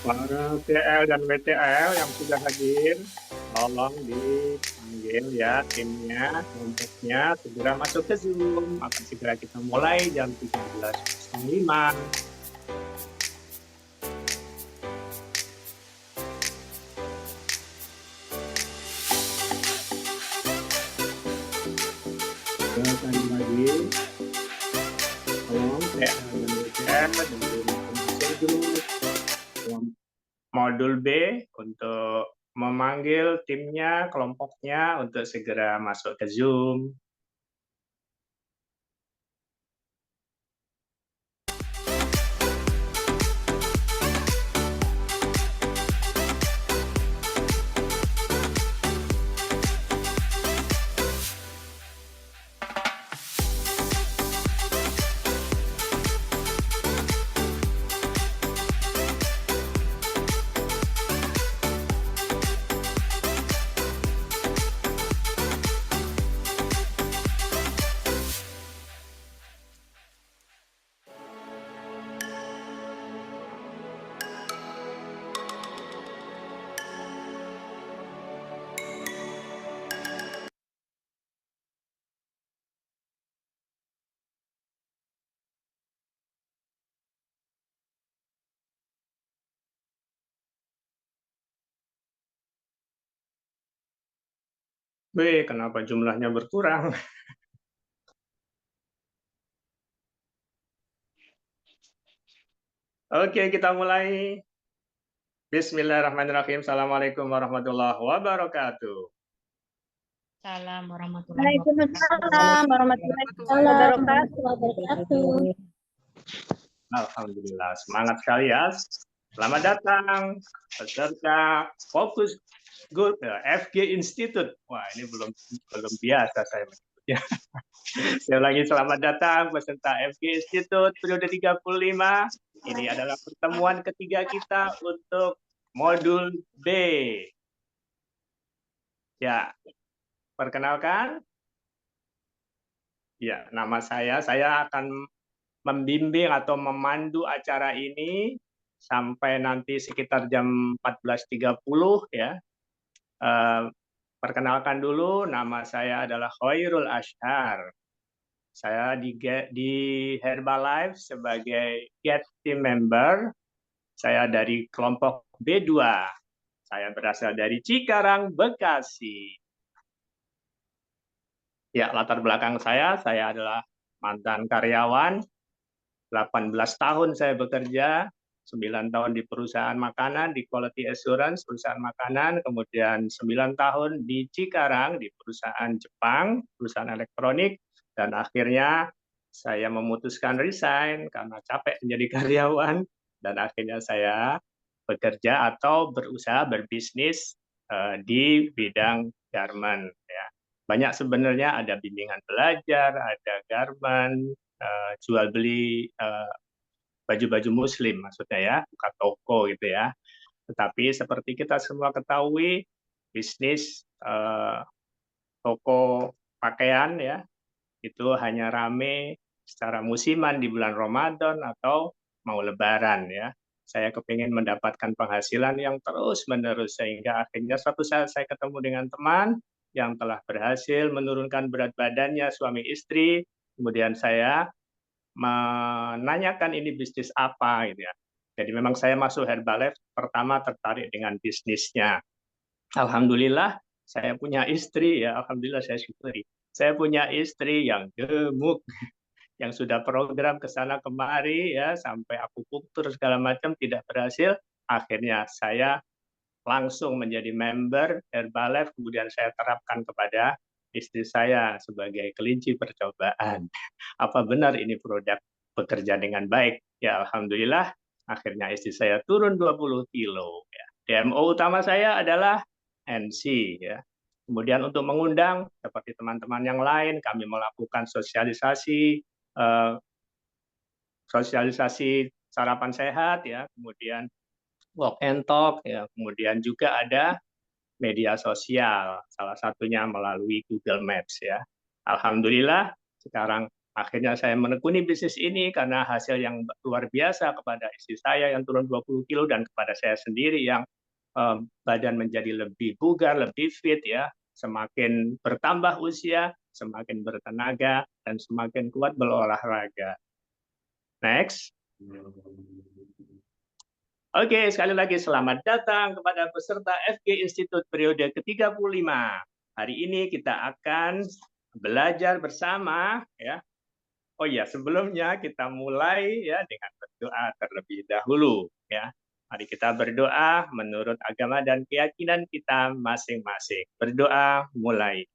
Para TL dan WTL yang sudah hadir, tolong dipanggil ya timnya, kelompoknya, segera masuk ke Zoom. Akan segera kita mulai jam 13.05. Sekali lagi, tolong TL dan WTL dengerin informasi dulu. Modul B untuk memanggil timnya, kelompoknya untuk segera masuk ke Zoom. Wih, kenapa jumlahnya berkurang? Oke, kita mulai. Bismillahirrahmanirrahim. Assalamualaikum warahmatullahi wabarakatuh. Salam warahmatullahi Waalaikumsalam warahmatullahi wabarakatuh. Alhamdulillah, semangat sekali ya. Selamat datang peserta Fokus Good FG Institute. Wah, ini belum biasa saya menyebutnya. Saya lagi selamat datang peserta FG Institute periode 35. Ini adalah pertemuan ketiga kita untuk modul B. Ya, perkenalkan. Ya, nama saya akan membimbing atau memandu acara ini sampai nanti sekitar jam 14.30 ya. Perkenalkan dulu, nama saya adalah Khairul Ashar. Saya di Herbalife sebagai Get Team Member. Saya dari kelompok B2. Saya berasal dari Cikarang, Bekasi. Ya, latar belakang saya adalah mantan karyawan, 18 tahun saya bekerja, 9 tahun di perusahaan makanan, di quality assurance, perusahaan makanan, kemudian 9 tahun di Cikarang, di perusahaan Jepang, perusahaan elektronik, dan akhirnya saya memutuskan resign karena capek menjadi karyawan, dan akhirnya saya bekerja atau berusaha berbisnis di bidang garment. Ya. Banyak sebenarnya, ada bimbingan belajar, ada garment, jual beli baju-baju muslim maksudnya ya, buka toko gitu ya. Tetapi seperti kita semua ketahui, bisnis toko pakaian ya, itu hanya rame secara musiman di bulan Ramadan atau mau Lebaran ya. Saya kepingin mendapatkan penghasilan yang terus-menerus, sehingga akhirnya suatu saat saya ketemu dengan teman yang telah berhasil menurunkan berat badannya, suami istri. Kemudian saya menanyakan ini bisnis apa gitu ya. Jadi memang saya masuk Herbalife pertama tertarik dengan bisnisnya. Alhamdulillah saya punya istri ya, alhamdulillah saya syukuri. Saya punya istri yang gemuk, yang sudah program ke sana kemari ya, sampai akupunktur segala macam tidak berhasil. Akhirnya saya langsung menjadi member Herbalife, kemudian saya terapkan kepada istri saya sebagai kelinci percobaan. Apa benar ini produk bekerja dengan baik? Ya, alhamdulillah akhirnya istri saya turun 20 kilo. Ya. DMO utama saya adalah NC. Ya. Kemudian untuk mengundang seperti teman-teman yang lain, kami melakukan eh, sosialisasi sarapan sehat, ya, kemudian walk and talk, ya, kemudian juga ada media sosial, salah satunya melalui Google Maps ya. Alhamdulillah sekarang Akhirnya saya menekuni bisnis ini karena hasil yang luar biasa kepada istri saya yang turun 20 kilo dan kepada saya sendiri yang badan menjadi lebih bugar, lebih fit ya, semakin bertambah usia, semakin bertenaga dan semakin kuat berolahraga. Next. Oke, sekali lagi selamat datang kepada peserta FG Institute periode ke-35. Hari ini kita akan belajar bersama ya. Oh ya, sebelumnya kita mulai ya dengan berdoa terlebih dahulu ya. Mari kita berdoa menurut agama dan keyakinan kita masing-masing. Berdoa mulai.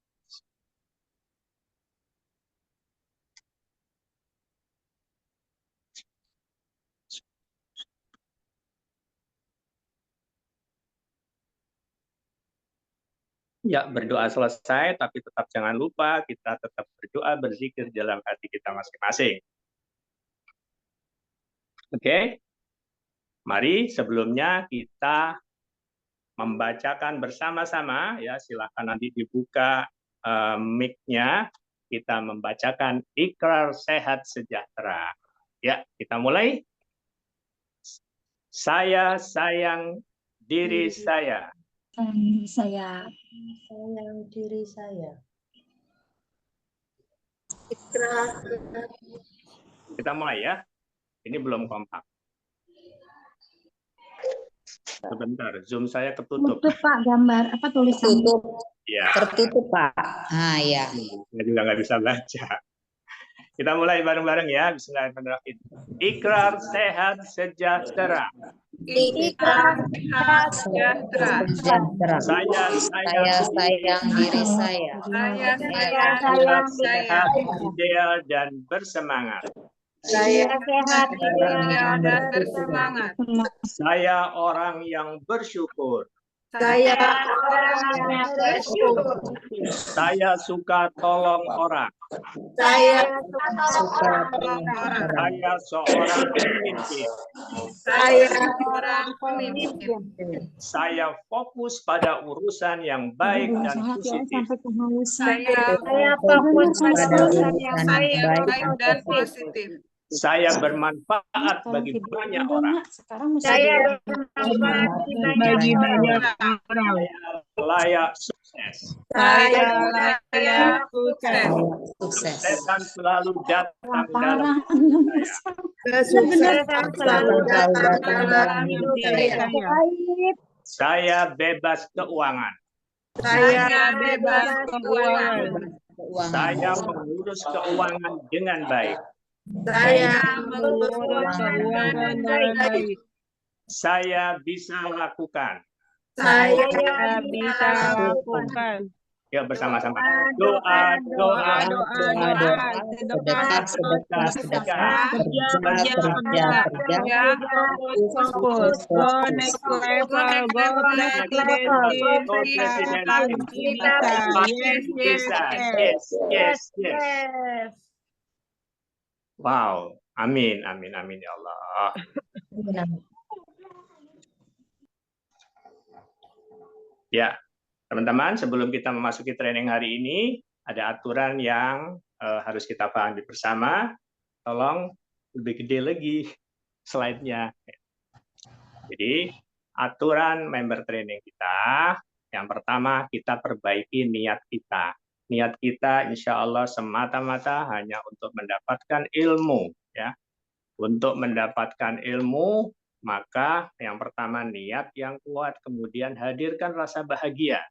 Ya, berdoa selesai, tapi tetap jangan lupa kita tetap berdoa, berzikir dalam hati kita masing-masing. Oke? Mari sebelumnya kita membacakan bersama-sama, ya silahkan nanti dibuka mic-nya, kita membacakan Ikrar Sehat Sejahtera. Ya, kita mulai. Saya sayang diri saya. Saya sayang diri saya. Kita mulai ya. Ini belum kompak. Sebentar, Zoom saya ketutup. tutup Pak gambar apa tulisan? Tutup. Ya. Tertutup Pak. Ah ya. Saya juga nggak bisa baca. Kita mulai bareng-bareng ya. Bismillahirrahmanirrahim. Ikrar sehat sejahtera. Ikrar sehat sejahtera. Saya sayang diri saya. Saya sehat, ideal dan bersemangat. Saya sehat, ideal dan bersemangat. Saya orang yang bersyukur. Saya orang yang bersyukur. Saya suka tolong orang. Saya suka tolong orang. Saya seorang pemimpin. Saya seorang pemimpin. Saya fokus pada urusan yang baik dan positif. Saya fokus pada urusan yang baik dan positif. Saya bermanfaat bagi banyak orang. Saya bermanfaat bagi banyak orang. Layak sukses. Saya layak sukses. Kesuksesan selalu datang dalam Kesuksesan selalu datang dalam hidup saya. Saya bebas keuangan. Saya bebas keuangan. Saya mengurus keuangan dengan baik. Saya mengurus keuangan dengan baik. Saya bisa lakukan. Saya bisa lakukan. Yuk bersama-sama. Doa, sedekah, kerja, fokus, go next level, go yes. Wow, amin ya Allah. Ya, teman-teman, sebelum kita memasuki training hari ini, ada aturan yang harus kita pahami bersama. Tolong lebih gede lagi slide-nya. Jadi, aturan member training kita, yang pertama kita perbaiki niat kita. Niat kita insya Allah semata-mata hanya untuk mendapatkan ilmu. Ya. Untuk mendapatkan ilmu, maka yang pertama niat yang kuat, kemudian hadirkan rasa bahagia.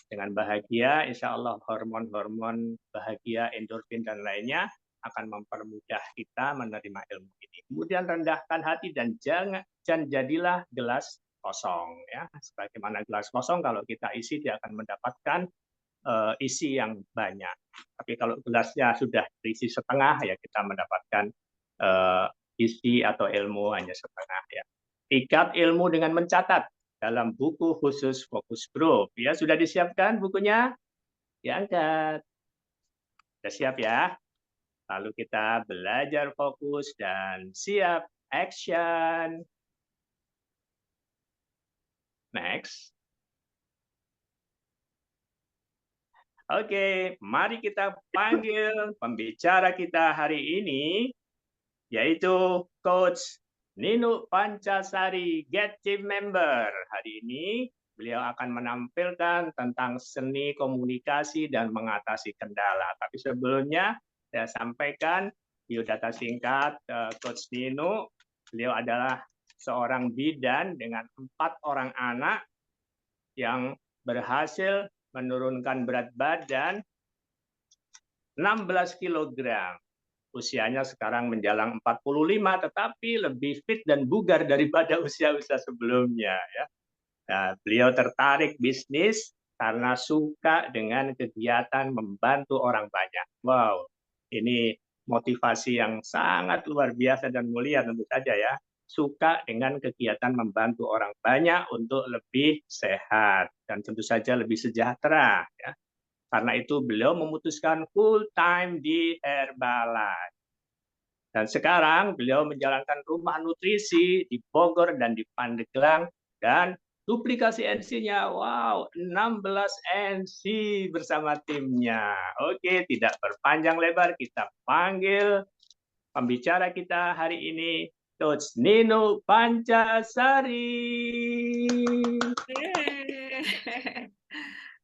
Dengan bahagia, insya Allah hormon-hormon bahagia, endorfin, dan lainnya akan mempermudah kita menerima ilmu ini. Kemudian rendahkan hati dan jangan jadilah gelas kosong. Ya. Sebagaimana gelas kosong, kalau kita isi, dia akan mendapatkan isi yang banyak. Tapi kalau gelasnya sudah terisi setengah, ya kita mendapatkan isi atau ilmu hanya setengah. Ya. Ikat ilmu dengan mencatat dalam buku khusus fokus group. Ya, sudah disiapkan bukunya? Diangkat. Sudah siap ya? Lalu kita belajar fokus dan siap action. Next. Oke, mari kita panggil pembicara kita hari ini, yaitu Coach Nino Pancasari, Get Team Member. Hari ini beliau akan menampilkan tentang seni komunikasi dan mengatasi kendala. Tapi sebelumnya saya sampaikan biodata singkat Coach Nino. Beliau adalah seorang bidan dengan 4 orang anak yang berhasil menurunkan berat badan 16 kg. Usianya sekarang menjelang 45, tetapi lebih fit dan bugar daripada usia-usia sebelumnya. Ya. Nah, beliau tertarik bisnis karena suka dengan kegiatan membantu orang banyak. Wow, ini motivasi yang sangat luar biasa dan mulia tentu saja ya. Suka dengan kegiatan membantu orang banyak untuk lebih sehat dan tentu saja lebih sejahtera. Ya. Karena itu beliau memutuskan full time di Herbalife. Dan sekarang beliau menjalankan rumah nutrisi di Bogor dan di Pandeglang, dan duplikasi NC-nya, wow, 16 NC bersama timnya. Oke, tidak berpanjang lebar, kita panggil pembicara kita hari ini, Coach Nino Pancasari.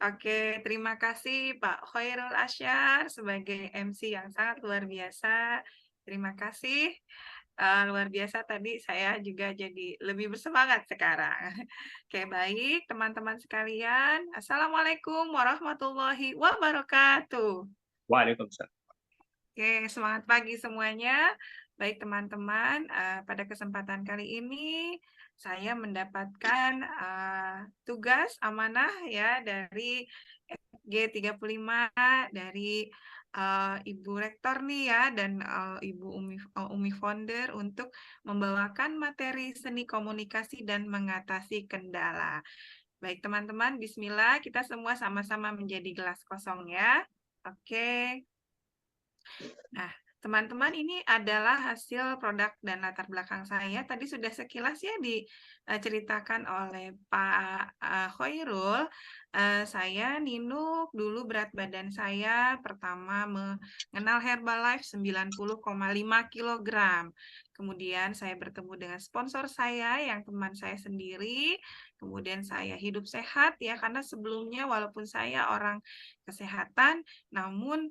Oke, terima kasih Pak Khairul Asyar sebagai MC yang sangat luar biasa. Terima kasih. Luar biasa tadi saya juga jadi lebih bersemangat sekarang. Oke, baik teman-teman sekalian. Assalamualaikum warahmatullahi wabarakatuh. Waalaikumsalam. Oke, semangat pagi semuanya. Baik teman-teman, pada kesempatan kali ini saya mendapatkan tugas amanah ya dari FG35 dari Ibu Rektor nih ya dan Ibu Umi Founder untuk membawakan materi seni komunikasi dan mengatasi kendala. Baik teman-teman, bismillah kita semua sama-sama menjadi gelas kosong ya. Oke. Nah, teman-teman ini adalah hasil produk dan latar belakang saya. Tadi sudah sekilas ya diceritakan oleh Pak Khairul. Saya Ninuk, dulu berat badan saya pertama mengenal Herbalife 90,5 kg. Kemudian saya bertemu dengan sponsor saya yang teman saya sendiri. Kemudian saya hidup sehat ya karena sebelumnya walaupun saya orang kesehatan namun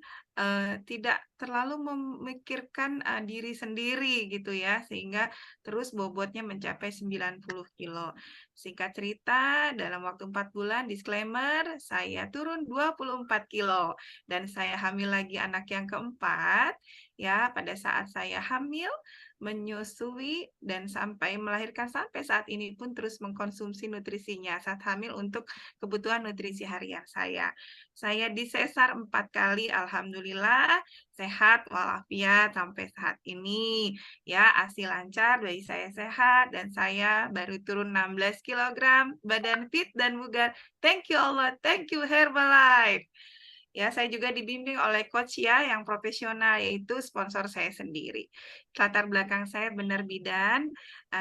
tidak terlalu memikirkan diri sendiri gitu ya sehingga terus bobotnya mencapai 90 kilo. Singkat cerita dalam waktu 4 bulan disclaimer saya turun 24 kilo dan saya hamil lagi anak yang keempat ya pada saat saya hamil menyusui dan sampai melahirkan sampai saat ini pun terus mengkonsumsi nutrisinya saat hamil untuk kebutuhan nutrisi harian saya. Saya disesar 4 kali, alhamdulillah sehat walafiat sampai saat ini. Ya, ASI lancar, bayi saya sehat dan saya baru turun 16 kg, badan fit dan bugar. Thank you Allah, thank you Herbalife. Ya, saya juga dibimbing oleh coach ya yang profesional yaitu sponsor saya sendiri. Latar belakang saya benar bidan,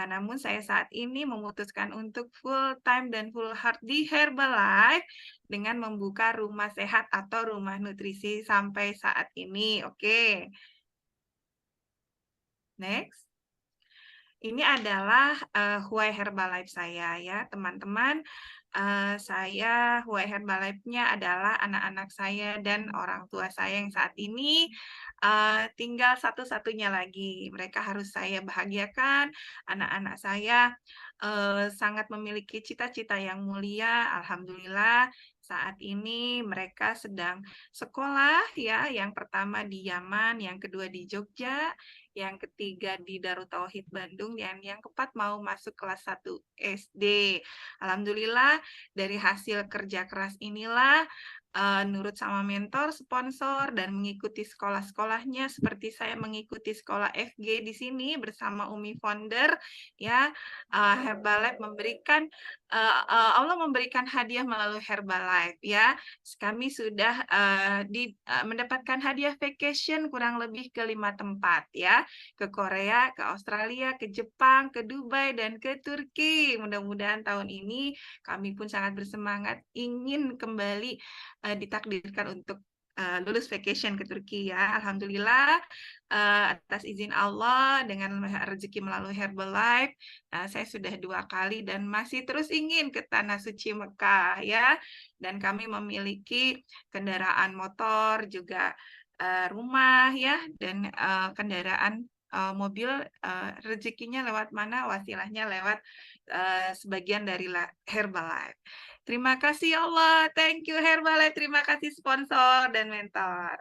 namun saya saat ini memutuskan untuk full time dan full heart di Herbalife dengan membuka rumah sehat atau rumah nutrisi sampai saat ini. Oke. Next. Ini adalah Huai Herbalife saya ya, teman-teman. Saya Huai Herbalife-nya adalah anak-anak saya dan orang tua saya yang saat ini tinggal satu-satunya lagi. Mereka harus saya bahagiakan. Anak-anak saya sangat memiliki cita-cita yang mulia. Alhamdulillah saat ini mereka sedang sekolah ya. Yang pertama di Yaman, yang kedua di Jogja, yang ketiga di Darut Tauhid Bandung, dan yang keempat mau masuk kelas 1 SD. Alhamdulillah dari hasil kerja keras inilah nurut sama mentor, sponsor, dan mengikuti sekolah-sekolahnya seperti saya mengikuti sekolah FG di sini bersama Umi Founder ya. Herbalife memberikan Allah memberikan hadiah melalui Herbalife ya. Kami sudah mendapatkan hadiah vacation kurang lebih ke 5 tempat ya, ke Korea, ke Australia, ke Jepang, ke Dubai, dan ke Turki. Mudah-mudahan tahun ini kami pun sangat bersemangat ingin kembali ditakdirkan untuk lulus vacation ke Turki ya. Alhamdulillah atas izin Allah dengan rezeki melalui Herbalife saya sudah 2 kali dan masih terus ingin ke Tanah Suci Mekah ya. Dan kami memiliki kendaraan motor juga rumah ya dan kendaraan mobil rezekinya lewat mana? Wasilahnya lewat sebagian dari Herbalife. Terima kasih Allah, thank you Herbalife, terima kasih sponsor dan mentor.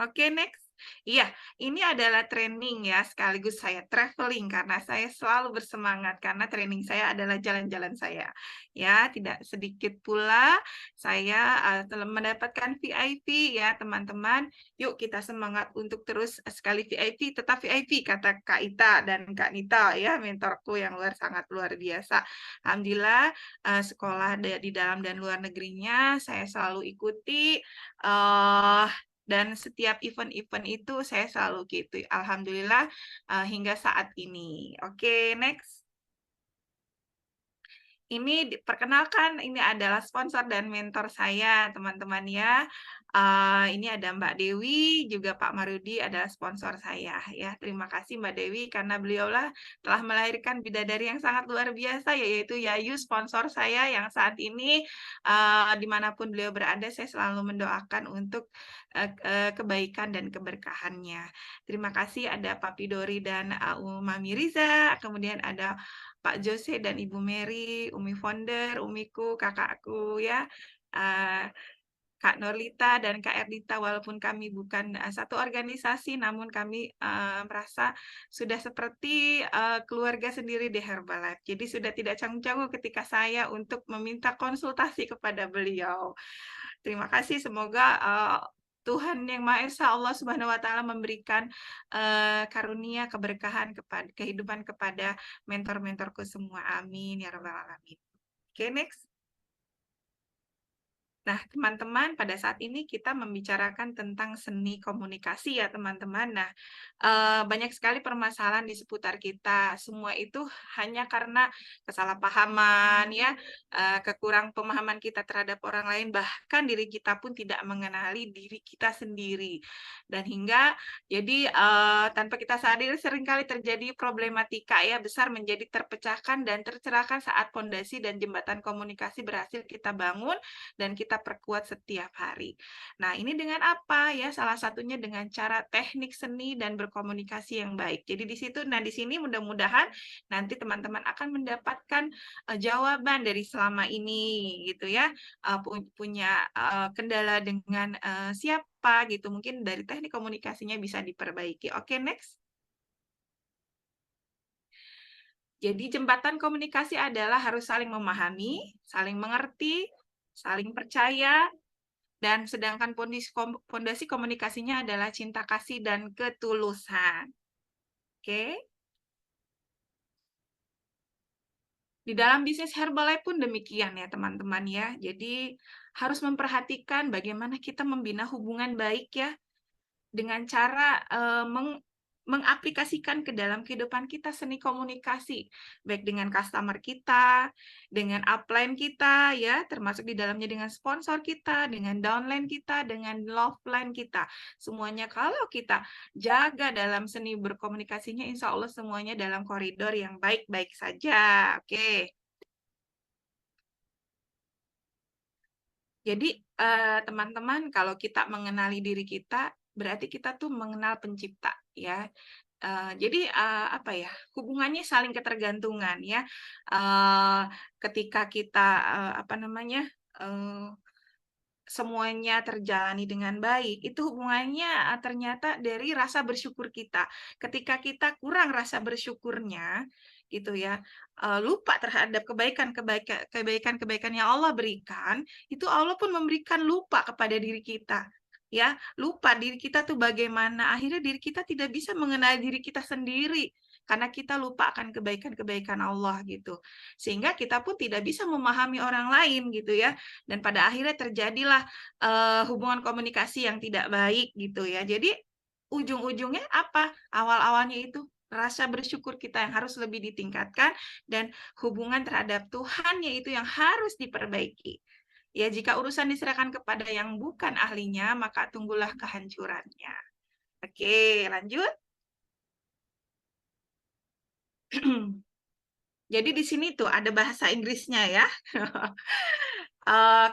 Oke, next. Iya, ini adalah training ya, sekaligus saya traveling karena saya selalu bersemangat karena training saya adalah jalan-jalan saya. Ya, tidak sedikit pula saya telah mendapatkan VIP ya, teman-teman. Yuk kita semangat untuk terus sekali VIP, tetap VIP kata Kak Ita dan Kak Nita ya, mentorku yang sangat luar biasa. Alhamdulillah sekolah di dalam dan luar negerinya saya selalu ikuti dan setiap event-event itu saya selalu gitu. Alhamdulillah hingga saat ini. Oke, next. Ini diperkenalkan, ini adalah sponsor dan mentor saya, teman-teman ya. Ini ada Mbak Dewi, juga Pak Marudi adalah sponsor saya ya. Terima kasih Mbak Dewi karena beliaulah telah melahirkan bidadari yang sangat luar biasa, yaitu Yayu, sponsor saya yang saat ini dimanapun beliau berada, saya selalu mendoakan untuk kebaikan dan keberkahannya. Terima kasih ada Pak Pidori dan Mami Riza, kemudian ada Pak Jose dan Ibu Mary, Umi Founder, Umiku, kakakku ya, Kak Norlita dan Kak Erdita, walaupun kami bukan satu organisasi, namun kami merasa sudah seperti keluarga sendiri di Herbalife. Jadi sudah tidak canggung-canggung ketika saya untuk meminta konsultasi kepada beliau. Terima kasih, semoga Tuhan Yang Maha Esa, Allah Subhanahu wa Ta'ala, memberikan karunia keberkahan kepada kehidupan kepada mentor-mentorku semua. Amin ya rabbal alamin. Oke, next. Nah, teman-teman, pada saat ini kita membicarakan tentang seni komunikasi ya, teman-teman. Nah, banyak sekali permasalahan di seputar kita. Semua itu hanya karena kesalahpahaman ya, kekurang pemahaman kita terhadap orang lain, bahkan diri kita pun tidak mengenali diri kita sendiri. Dan hingga jadi tanpa kita sadari seringkali terjadi problematika ya besar menjadi terpecahkan dan tercerahkan saat fondasi dan jembatan komunikasi berhasil kita bangun dan kita perkuat setiap hari. Nah, ini dengan apa ya? Salah satunya dengan cara teknik seni dan berkomunikasi yang baik. Jadi di situ, nah di sini mudah-mudahan nanti teman-teman akan mendapatkan jawaban dari selama ini gitu ya, punya kendala dengan siapa gitu. Mungkin dari teknik komunikasinya bisa diperbaiki. Oke, next. Jadi jembatan komunikasi adalah harus saling memahami, saling mengerti, saling percaya, dan sedangkan fondasi komunikasinya adalah cinta kasih dan ketulusan. Oke. Di dalam bisnis Herbalife pun demikian ya teman-teman ya. Jadi harus memperhatikan bagaimana kita membina hubungan baik ya dengan cara mengaplikasikan ke dalam kehidupan kita seni komunikasi, baik dengan customer kita, dengan upline kita, ya, termasuk di dalamnya dengan sponsor kita, dengan downline kita, dengan loveline kita. Semuanya kalau kita jaga dalam seni berkomunikasinya, insya Allah semuanya dalam koridor yang baik-baik saja. Oke. Jadi, teman-teman, kalau kita mengenali diri kita, berarti kita tuh mengenal pencipta ya. Jadi apa ya, hubungannya saling ketergantungan ya. Ketika kita apa namanya, semuanya terjalani dengan baik, itu hubungannya ternyata dari rasa bersyukur kita. Ketika kita kurang rasa bersyukurnya, gitu ya, lupa terhadap kebaikan-kebaikan yang Allah berikan, itu Allah pun memberikan lupa kepada diri kita. Ya, lupa diri kita tuh bagaimana, akhirnya diri kita tidak bisa mengenal diri kita sendiri karena kita lupa akan kebaikan-kebaikan Allah gitu. Sehingga kita pun tidak bisa memahami orang lain gitu ya. Dan pada akhirnya terjadilah hubungan komunikasi yang tidak baik gitu ya. Jadi ujung-ujungnya apa? Awal-awalnya itu rasa bersyukur kita yang harus lebih ditingkatkan, dan hubungan terhadap Tuhan yaitu yang harus diperbaiki. Ya, jika urusan diserahkan kepada yang bukan ahlinya, maka tunggulah kehancurannya. Oke, lanjut. Jadi di sini tuh ada bahasa Inggrisnya ya.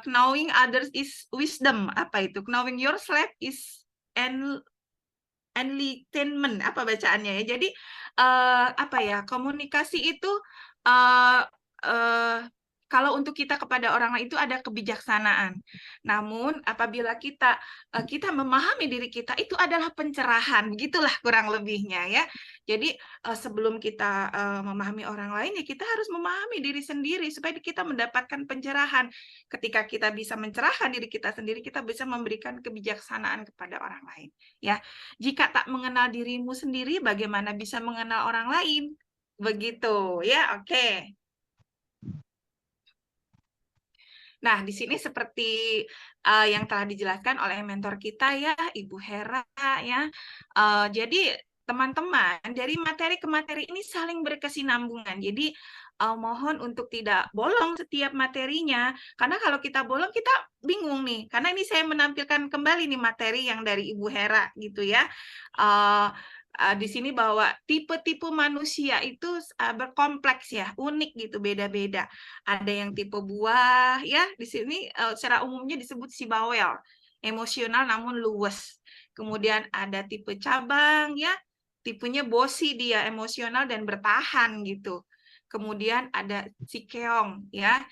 Knowing others is wisdom. Apa itu? Knowing yourself is enlightenment. Apa bacaannya ya? Jadi apa ya? Komunikasi itu kalau untuk kita kepada orang lain itu ada kebijaksanaan. Namun apabila kita memahami diri kita, itu adalah pencerahan. Gitulah kurang lebihnya ya. Jadi sebelum kita memahami orang lain, ya kita harus memahami diri sendiri supaya kita mendapatkan pencerahan. Ketika kita bisa mencerahkan diri kita sendiri, kita bisa memberikan kebijaksanaan kepada orang lain. Ya, jika tak mengenal dirimu sendiri, bagaimana bisa mengenal orang lain? Begitu ya, oke. Nah, di sini seperti yang telah dijelaskan oleh mentor kita ya, Ibu Hera ya. Jadi teman-teman, dari materi ke materi ini saling berkesinambungan. Jadi mohon untuk tidak bolong setiap materinya, karena kalau kita bolong kita bingung nih. Karena ini saya menampilkan kembali nih materi yang dari Ibu Hera gitu ya. Di sini bahwa tipe-tipe manusia itu berkompleks ya, unik gitu, beda-beda. Ada yang tipe buah ya, di sini secara umumnya disebut si bawel, emosional namun luwes. Kemudian ada tipe cabang ya, tipenya bosi dia, emosional dan bertahan gitu. Kemudian ada si keong ya,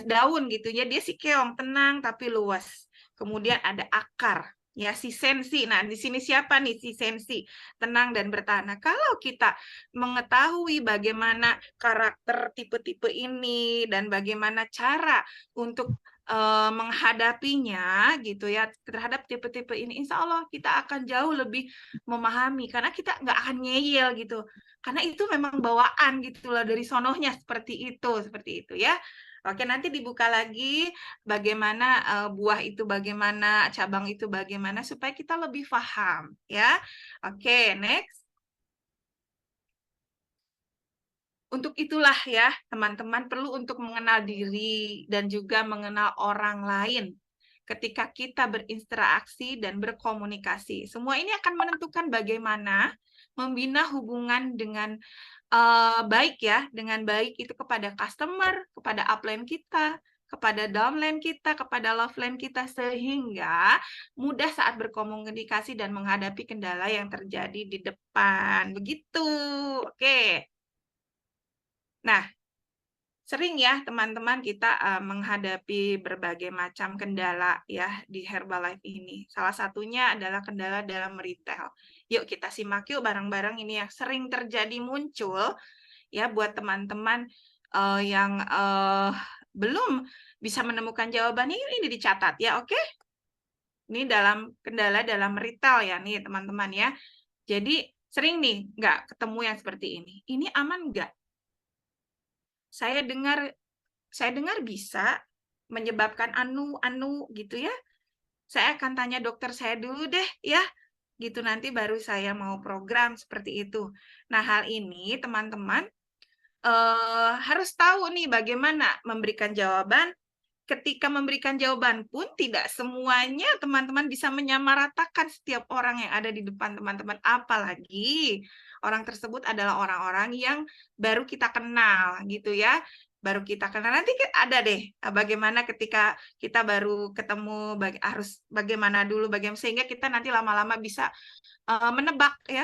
daun gitu ya, dia si keong, tenang tapi luas. Kemudian ada akar ya, si sensi. Nah, di sini siapa nih si sensi? Tenang dan bertahan. Nah, kalau kita mengetahui bagaimana karakter tipe-tipe ini dan bagaimana cara untuk menghadapinya gitu ya, terhadap tipe-tipe ini, insya Allah kita akan jauh lebih memahami, karena kita nggak akan ngeyel gitu, karena itu memang bawaan gitu loh, dari sonohnya seperti itu ya. Oke, nanti dibuka lagi bagaimana buah itu bagaimana, cabang itu bagaimana, supaya kita lebih paham ya. Oke, next. Untuk itulah ya, teman-teman perlu untuk mengenal diri dan juga mengenal orang lain. Ketika kita berinteraksi dan berkomunikasi, semua ini akan menentukan bagaimana membina hubungan dengan baik ya, dengan baik itu kepada customer, kepada upline kita, kepada downline kita, kepada loveline kita, sehingga mudah saat berkomunikasi dan menghadapi kendala yang terjadi di depan. Begitu. Oke. Nah, sering ya teman-teman kita menghadapi berbagai macam kendala ya di Herbalife ini. Salah satunya adalah kendala dalam retail. Yuk kita simak yuk bareng-bareng ini yang sering terjadi muncul ya buat teman-teman yang belum bisa menemukan jawabannya, ini dicatat ya, oke? Ini dalam kendala dalam retail ya nih teman-teman ya. Jadi sering nih nggak ketemu yang seperti ini. Ini aman nggak? Saya dengar bisa menyebabkan anu gitu ya. Saya akan tanya dokter saya dulu deh ya. Gitu nanti baru saya mau program seperti itu. Nah, hal ini teman-teman harus tahu nih bagaimana memberikan jawaban. Ketika memberikan jawaban pun tidak semuanya teman-teman bisa menyamaratakan setiap orang yang ada di depan teman-teman. Apalagi orang tersebut adalah orang-orang yang baru kita kenal gitu ya. Baru kita kenal, nanti ada deh bagaimana ketika kita baru ketemu, harus bagaimana dulu, sehingga kita nanti lama-lama bisa menebak ya,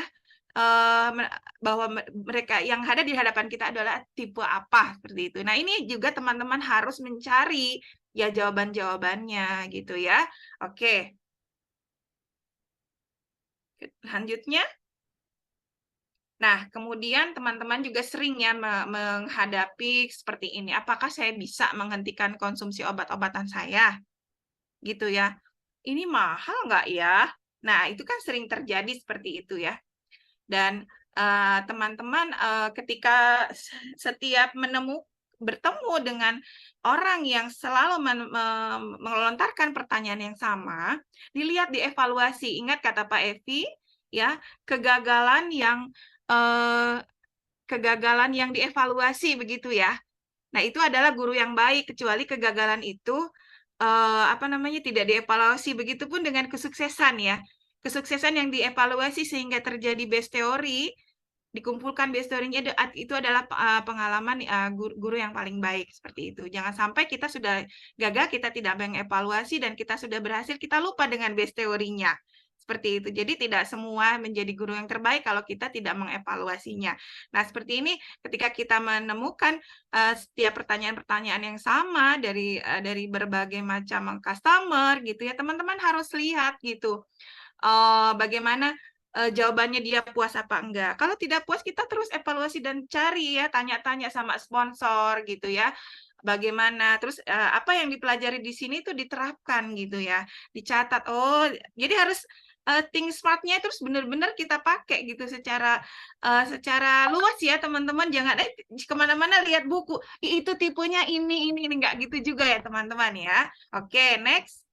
bahwa mereka yang ada di hadapan kita adalah tipe apa seperti itu. Nah, ini juga teman-teman harus mencari ya jawaban-jawabannya gitu ya. Oke. Lanjutnya. Nah, kemudian teman-teman juga sering ya menghadapi seperti ini. Apakah saya bisa menghentikan konsumsi obat-obatan saya? Gitu ya. Ini mahal nggak ya? Nah, itu kan sering terjadi seperti itu ya. Dan teman-teman ketika setiap bertemu dengan orang yang selalu melontarkan pertanyaan yang sama, dilihat dievaluasi. Ingat kata Pak Evi, ya, kegagalan yang kegagalan yang dievaluasi begitu ya. Nah, itu adalah guru yang baik, kecuali kegagalan itu tidak dievaluasi. Begitupun dengan kesuksesan ya. Kesuksesan yang dievaluasi sehingga terjadi base teori, dikumpulkan base teorinya, itu adalah pengalaman guru yang paling baik seperti itu. Jangan sampai kita sudah gagal, kita tidak mengevaluasi, dan kita sudah berhasil, kita lupa dengan base teorinya. Seperti itu. Jadi tidak semua menjadi guru yang terbaik kalau kita tidak mengevaluasinya. Nah, seperti ini ketika kita menemukan setiap pertanyaan-pertanyaan yang sama dari berbagai macam customer gitu ya, teman-teman harus lihat gitu. Bagaimana jawabannya, dia puas apa enggak. Kalau tidak puas, kita terus evaluasi dan cari ya, tanya-tanya sama sponsor gitu ya. Bagaimana, terus apa yang dipelajari di sini itu diterapkan gitu ya, dicatat. Oh, jadi harus think smart-nya terus benar-benar kita pakai gitu secara luas ya teman-teman. Jangan kemana-mana lihat buku, itu tipenya ini enggak gitu juga ya teman-teman ya. Oke, next.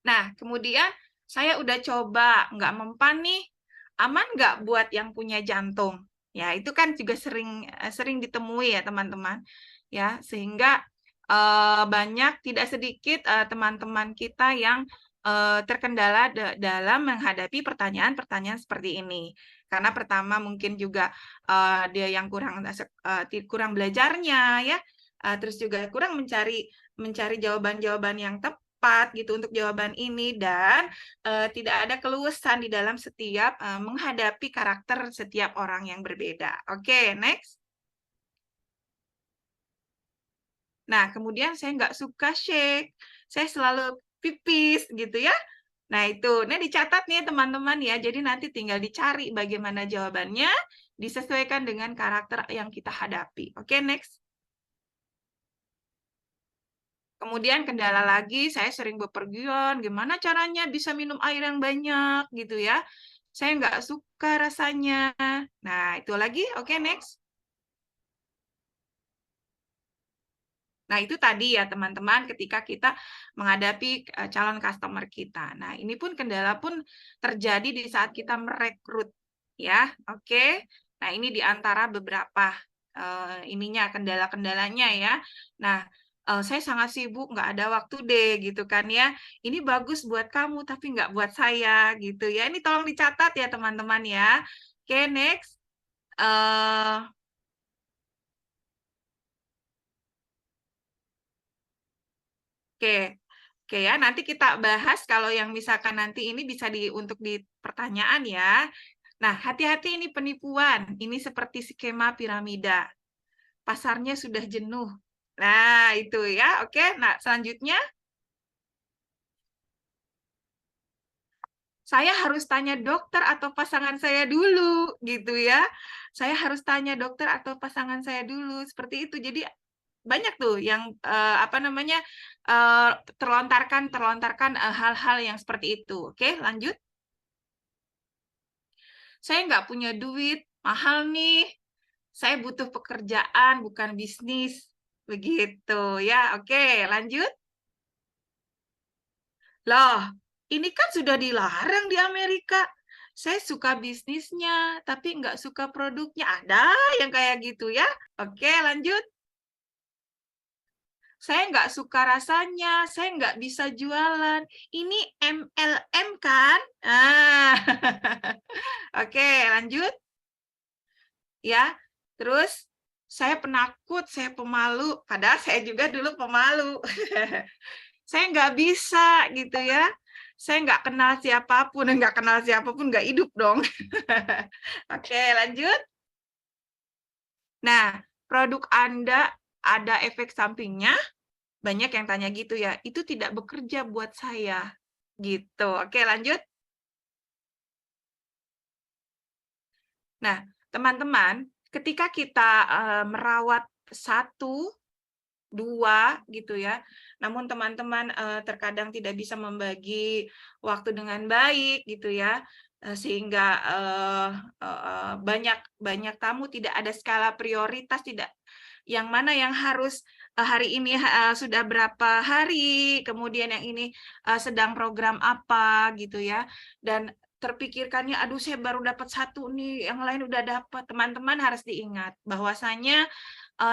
Nah, kemudian saya udah coba, nggak mempan nih, aman nggak buat yang punya jantung? Ya, itu kan juga sering ditemui ya teman-teman. Ya, sehingga banyak, tidak sedikit teman-teman kita yang terkendala dalam menghadapi pertanyaan-pertanyaan seperti ini. Karena pertama mungkin juga dia yang kurang belajarnya ya, terus juga kurang mencari jawaban-jawaban yang tepat gitu untuk jawaban ini, dan tidak ada keluasan di dalam setiap menghadapi karakter setiap orang yang berbeda. Oke, next. Nah, kemudian saya nggak suka shake, saya selalu pipis gitu ya. Nah, itu. Nah, dicatat nih teman-teman ya. Jadi nanti tinggal dicari bagaimana jawabannya, disesuaikan dengan karakter yang kita hadapi. Oke, next. Kemudian kendala lagi, saya sering bepergian, gimana caranya bisa minum air yang banyak gitu ya. Saya nggak suka rasanya. Nah, itu lagi. Oke, next. Nah, itu tadi ya teman-teman ketika kita menghadapi calon customer kita. Nah, ini pun kendala pun terjadi di saat kita merekrut ya. Oke. Nah, ini di antara beberapa kendala-kendalanya ya. Nah, saya sangat sibuk, nggak ada waktu deh gitu kan ya. Ini bagus buat kamu tapi nggak buat saya gitu ya. Ini tolong dicatat ya teman-teman ya. Oke, next. Oke, oke ya. Nanti kita bahas kalau yang misalkan nanti ini bisa untuk di pertanyaan ya. Nah, hati-hati ini penipuan. Ini seperti skema piramida. Pasarnya sudah jenuh. Nah, itu ya. Oke, nah selanjutnya. Saya harus tanya dokter atau pasangan saya dulu, gitu ya. Saya harus tanya dokter atau pasangan saya dulu, seperti itu. Jadi banyak tuh yang terlontarkan hal-hal yang seperti itu. Oke, lanjut. Saya nggak punya duit, mahal nih. Saya butuh pekerjaan, bukan bisnis. Begitu ya. Oke, lanjut. Loh, ini kan sudah dilarang di Amerika. Saya suka bisnisnya, tapi nggak suka produknya. Ada yang kayak gitu ya. Oke, lanjut. Saya nggak suka rasanya, saya nggak bisa jualan. Ini MLM kan? Oke, lanjut. Ya, terus saya penakut, saya pemalu. Padahal saya juga dulu pemalu. Saya nggak bisa gitu ya. Saya nggak kenal siapapun, nggak hidup dong. Oke, lanjut. Nah, produk Anda ada efek sampingnya, banyak yang tanya gitu ya, itu tidak bekerja buat saya. Gitu. Oke, lanjut. Nah, teman-teman, ketika kita merawat 1, 2 gitu ya. Namun teman-teman terkadang tidak bisa membagi waktu dengan baik gitu ya. Sehingga banyak tamu, tidak ada skala prioritas, tidak yang mana yang harus hari ini sudah berapa hari, kemudian yang ini sedang program apa gitu ya. Dan terpikirkannya, aduh saya baru dapat 1 nih, yang lain udah dapat. Teman-teman harus diingat bahwasanya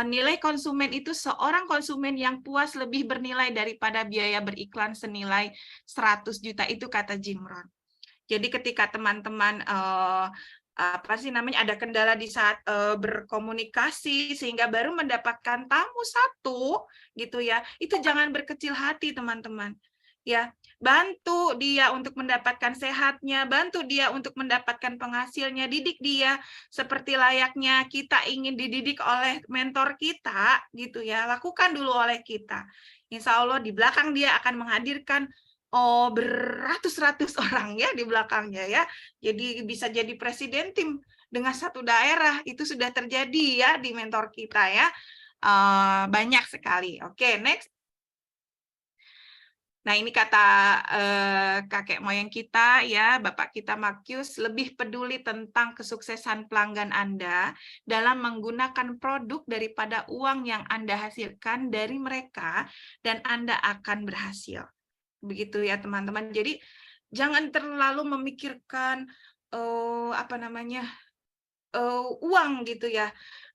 nilai konsumen itu seorang konsumen yang puas lebih bernilai daripada biaya beriklan senilai 100 juta, itu kata Jim Rohn. Jadi ketika teman-teman apa sih namanya, ada kendala di saat berkomunikasi sehingga baru mendapatkan tamu 1 gitu ya, itu jangan berkecil hati teman-teman. Ya, bantu dia untuk mendapatkan sehatnya, bantu dia untuk mendapatkan penghasilnya, didik dia seperti layaknya kita ingin dididik oleh mentor kita gitu ya. Lakukan dulu oleh kita. Insya Allah di belakang dia akan menghadirkan beratus-ratus orang ya di belakangnya ya. Jadi bisa jadi presiden tim dengan 1 daerah, itu sudah terjadi ya di mentor kita ya. Banyak sekali. Oke, next. Nah, ini kata kakek moyang kita ya, Bapak kita Marcus, lebih peduli tentang kesuksesan pelanggan Anda dalam menggunakan produk daripada uang yang Anda hasilkan dari mereka, dan Anda akan berhasil. Begitu ya teman-teman. Jadi jangan terlalu memikirkan apa namanya, uang gitu ya,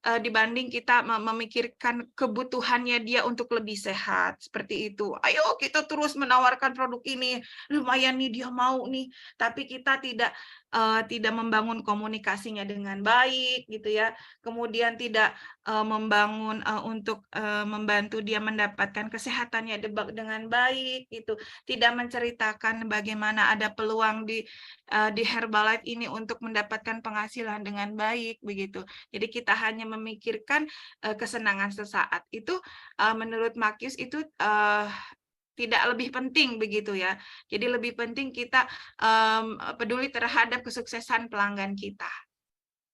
dibanding kita memikirkan kebutuhannya dia untuk lebih sehat, seperti itu. Ayo kita terus menawarkan produk ini, lumayan nih dia mau nih, tapi kita tidak membangun komunikasinya dengan baik gitu ya, kemudian tidak membangun untuk membantu dia mendapatkan kesehatannya dengan baik gitu, tidak menceritakan bagaimana ada peluang di Herbalife ini untuk mendapatkan penghasilan dengan baik begitu. Jadi kita hanya memikirkan kesenangan sesaat. Itu menurut Marcus itu tidak lebih penting begitu ya. Jadi lebih penting kita peduli terhadap kesuksesan pelanggan kita.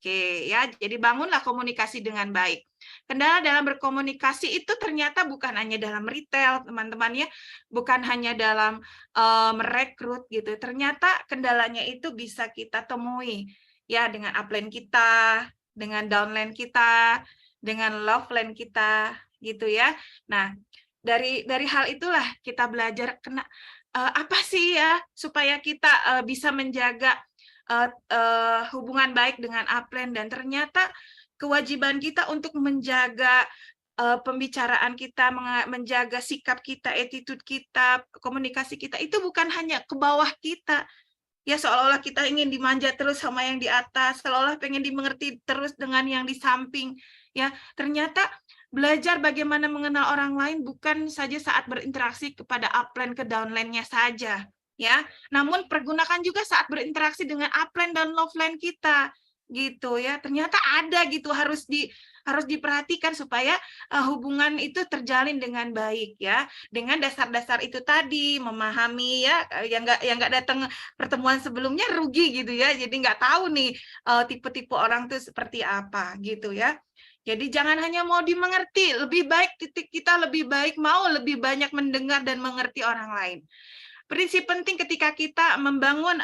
Oke ya, jadi bangunlah komunikasi dengan baik. Kendala dalam berkomunikasi itu ternyata bukan hanya dalam retail, teman-teman ya, bukan hanya dalam merekrut gitu. Ternyata kendalanya itu bisa kita temui ya dengan upline kita, dengan downline kita, dengan loveline kita gitu ya. Nah, dari hal itulah kita belajar apa sih ya supaya kita bisa menjaga hubungan baik dengan upline, dan ternyata kewajiban kita untuk menjaga pembicaraan kita, menjaga sikap kita, attitude kita, komunikasi kita itu bukan hanya ke bawah kita. Ya seolah-olah kita ingin dimanja terus sama yang di atas, seolah-olah pengen dimengerti terus dengan yang di samping. Ya, ternyata belajar bagaimana mengenal orang lain bukan saja saat berinteraksi kepada upline ke downline-nya saja. Ya, namun pergunakan juga saat berinteraksi dengan upline dan loveline kita gitu ya. Ternyata ada gitu, harus diperhatikan supaya hubungan itu terjalin dengan baik ya. Dengan dasar-dasar itu tadi, memahami ya, yang nggak datang pertemuan sebelumnya rugi gitu ya. Jadi nggak tahu nih tipe-tipe orang tuh seperti apa gitu ya. Jadi jangan hanya mau dimengerti, lebih baik kita lebih baik mau lebih banyak mendengar dan mengerti orang lain. Prinsip penting ketika kita membangun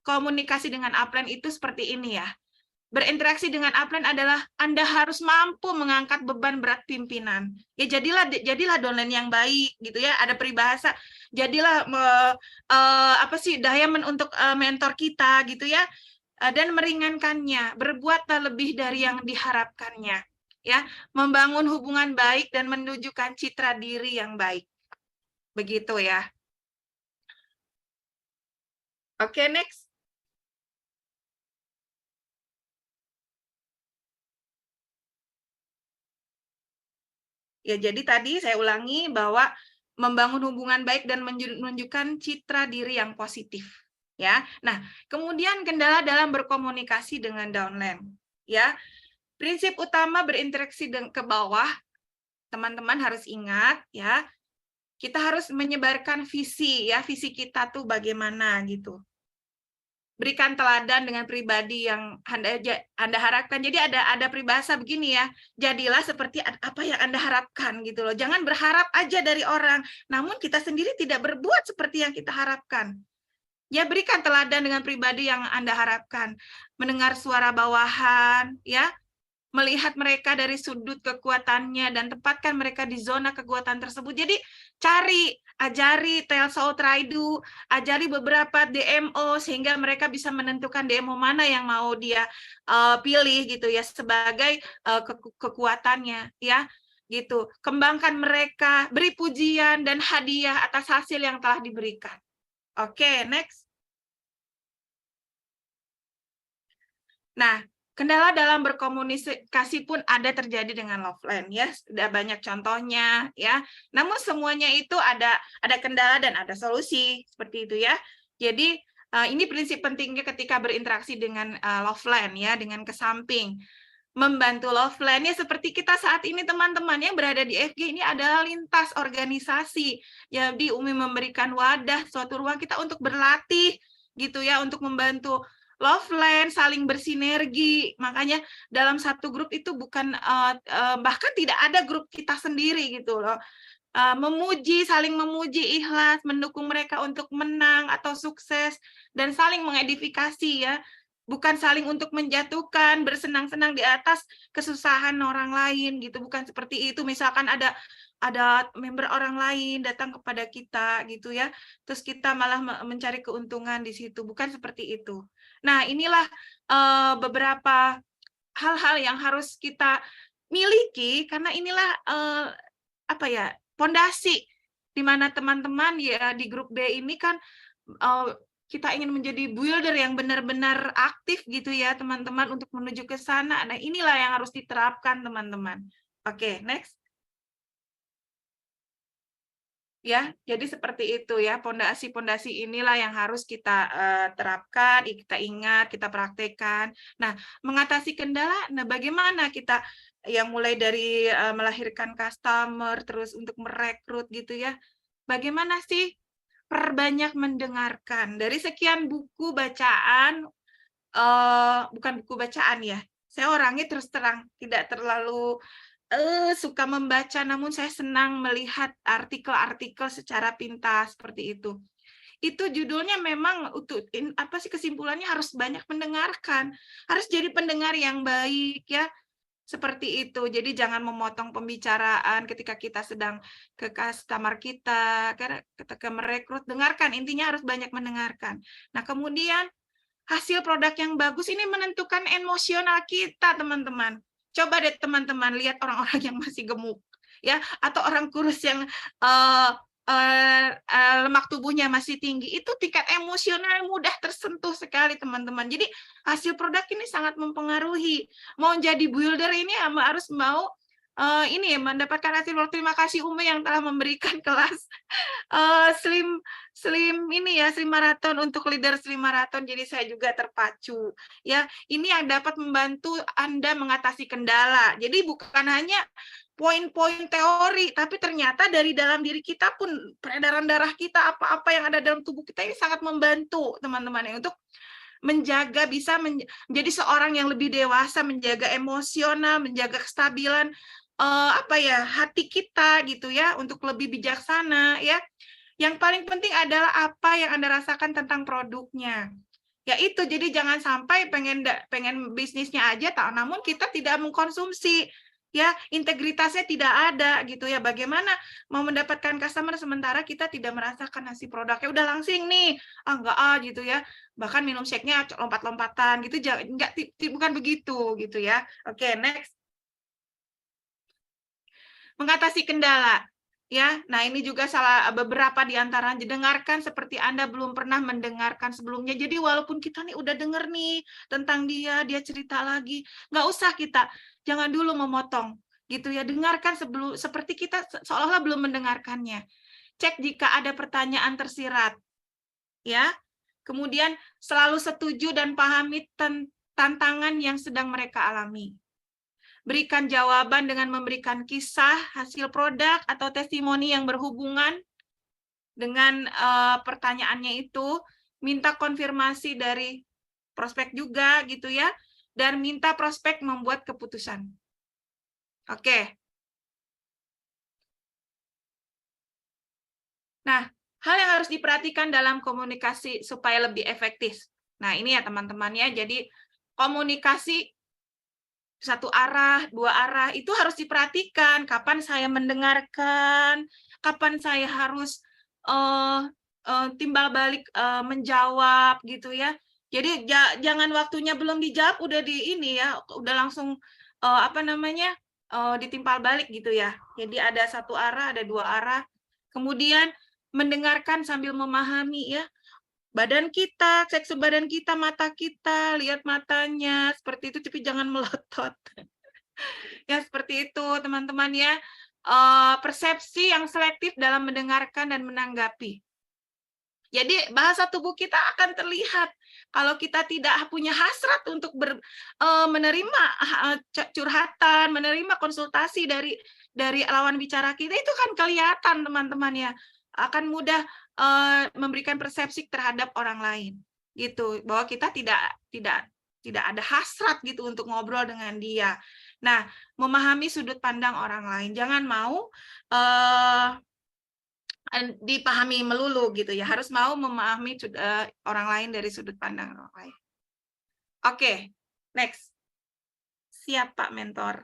komunikasi dengan upline itu seperti ini ya. Berinteraksi dengan upline adalah Anda harus mampu mengangkat beban berat pimpinan. Ya jadilah downline yang baik gitu ya. Ada peribahasa, jadilah diamond untuk mentor kita gitu ya. Dan meringankannya, berbuatlah lebih dari yang diharapkannya. Ya, membangun hubungan baik dan menunjukkan citra diri yang baik. Begitu ya. Oke, next. Ya, jadi tadi saya ulangi bahwa membangun hubungan baik dan menunjukkan citra diri yang positif. Ya, nah kemudian kendala dalam berkomunikasi dengan downline. Ya, prinsip utama berinteraksi ke bawah, teman-teman harus ingat ya. Kita harus menyebarkan visi ya, visi kita tuh bagaimana gitu. Berikan teladan dengan pribadi yang Anda harapkan. Jadi ada peribahasa begini ya, jadilah seperti apa yang Anda harapkan gitu loh. Jangan berharap aja dari orang, namun kita sendiri tidak berbuat seperti yang kita harapkan. Ya, berikan teladan dengan pribadi yang Anda harapkan. Mendengar suara bawahan, ya, melihat mereka dari sudut kekuatannya dan tempatkan mereka di zona kekuatan tersebut. Jadi ajari Tales Out Raidu, ajari beberapa DMO sehingga mereka bisa menentukan DMO mana yang mau dia pilih gitu ya sebagai kekuatannya ya gitu. Kembangkan mereka, beri pujian dan hadiah atas hasil yang telah diberikan. Oke, next. Nah, kendala dalam berkomunikasi pun ada terjadi dengan Loveland ya, sudah banyak contohnya ya. Namun semuanya itu ada kendala dan ada solusi seperti itu ya. Jadi ini prinsip pentingnya ketika berinteraksi dengan Loveland ya, dengan kesamping. Membantu Loveland ya seperti kita saat ini teman-teman yang berada di FG ini adalah lintas organisasi. Jadi Umi memberikan wadah suatu ruang kita untuk berlatih gitu ya, untuk membantu Loveland saling bersinergi. Makanya dalam satu grup itu bukan bahkan tidak ada grup kita sendiri gitu loh. Saling memuji, ikhlas, mendukung mereka untuk menang atau sukses dan saling mengedifikasi ya. Bukan saling untuk menjatuhkan, bersenang-senang di atas kesusahan orang lain gitu. Bukan seperti itu. Misalkan ada member orang lain datang kepada kita gitu ya. Terus kita malah mencari keuntungan di situ. Bukan seperti itu. Nah, inilah beberapa hal-hal yang harus kita miliki karena inilah fondasi di mana teman-teman ya di grup B ini kan kita ingin menjadi builder yang benar-benar aktif gitu ya teman-teman untuk menuju ke sana. Nah, inilah yang harus diterapkan teman-teman. Oke, next. Ya, jadi seperti itu ya, pondasi-pondasi inilah yang harus kita terapkan, kita ingat, kita praktekkan. Nah, mengatasi kendala, nah bagaimana kita yang mulai dari melahirkan customer, terus untuk merekrut gitu ya, bagaimana sih perbanyak mendengarkan. Dari sekian buku bacaan, bukan buku bacaan ya, saya orangnya terus terang tidak terlalu suka membaca, namun saya senang melihat artikel-artikel secara pintas seperti itu. Itu judulnya memang kesimpulannya harus banyak mendengarkan, harus jadi pendengar yang baik ya. Seperti itu. Jadi jangan memotong pembicaraan ketika kita sedang ke customer kita, ketika merekrut, dengarkan. Intinya harus banyak mendengarkan. Nah, kemudian hasil produk yang bagus ini menentukan emosional kita, teman-teman. Coba deh teman-teman lihat orang-orang yang masih gemuk, ya, atau orang kurus yang lemak tubuhnya masih tinggi, itu tingkat emosional mudah tersentuh sekali teman-teman. Jadi hasil produk ini sangat mempengaruhi. Mau jadi builder ini harus mau ini mendapatkan hasil. Terima kasih Umi yang telah memberikan kelas slim marathon untuk leader slim marathon. Jadi saya juga terpacu. Ya, ini yang dapat membantu Anda mengatasi kendala. Jadi bukan hanya poin-poin teori, tapi ternyata dari dalam diri kita pun peredaran darah kita, apa-apa yang ada dalam tubuh kita ini sangat membantu teman-teman ya, untuk menjaga, bisa menjadi seorang yang lebih dewasa, menjaga emosional, menjaga kestabilan hati kita gitu ya, untuk lebih bijaksana ya. Yang paling penting adalah apa yang Anda rasakan tentang produknya. Ya itu, jadi jangan sampai pengen bisnisnya aja, namun kita tidak mengkonsumsi. Ya, integritasnya tidak ada gitu ya. Bagaimana mau mendapatkan customer sementara kita tidak merasakan hasil produknya. Udah langsing nih, enggak gitu ya. Bahkan minum shake-nya lompat-lompatan gitu, enggak, bukan begitu gitu ya. Oke, next. Mengatasi kendala. Ya, nah ini juga beberapa di antaranya, dengarkan seperti Anda belum pernah mendengarkan sebelumnya. Jadi walaupun kita nih udah denger nih tentang dia cerita lagi, nggak usah jangan dulu memotong gitu ya. Dengarkan seperti kita seolah-olah belum mendengarkannya. Cek jika ada pertanyaan tersirat. Ya. Kemudian selalu setuju dan pahami tantangan yang sedang mereka alami. Berikan jawaban dengan memberikan kisah, hasil produk, atau testimoni yang berhubungan dengan pertanyaannya itu. Minta konfirmasi dari prospek juga, gitu ya. Dan minta prospek membuat keputusan. Oke. Nah, hal yang harus diperhatikan dalam komunikasi supaya lebih efektif. Nah, ini ya teman-teman ya. Jadi, komunikasi satu arah, dua arah, itu harus diperhatikan. Kapan saya mendengarkan, kapan saya harus timbal balik menjawab gitu ya. Jadi jangan waktunya belum dijawab udah di ini ya, udah langsung ditimpal balik gitu ya. Jadi ada satu arah, ada dua arah. Kemudian mendengarkan sambil memahami ya. Badan kita, cek badan kita, mata kita, lihat matanya, seperti itu, tapi jangan melotot. Ya, seperti itu, teman-teman ya. Persepsi yang selektif dalam mendengarkan dan menanggapi. Jadi bahasa tubuh kita akan terlihat kalau kita tidak punya hasrat untuk menerima curhatan, menerima konsultasi dari lawan bicara kita, itu kan kelihatan teman-teman ya, akan mudah memberikan persepsi terhadap orang lain, gitu, bahwa kita tidak ada hasrat gitu untuk ngobrol dengan dia. Nah, memahami sudut pandang orang lain, jangan mau dipahami melulu gitu ya, harus mau memahami orang lain dari sudut pandang orang lain. Oke, next. Siap Pak Mentor.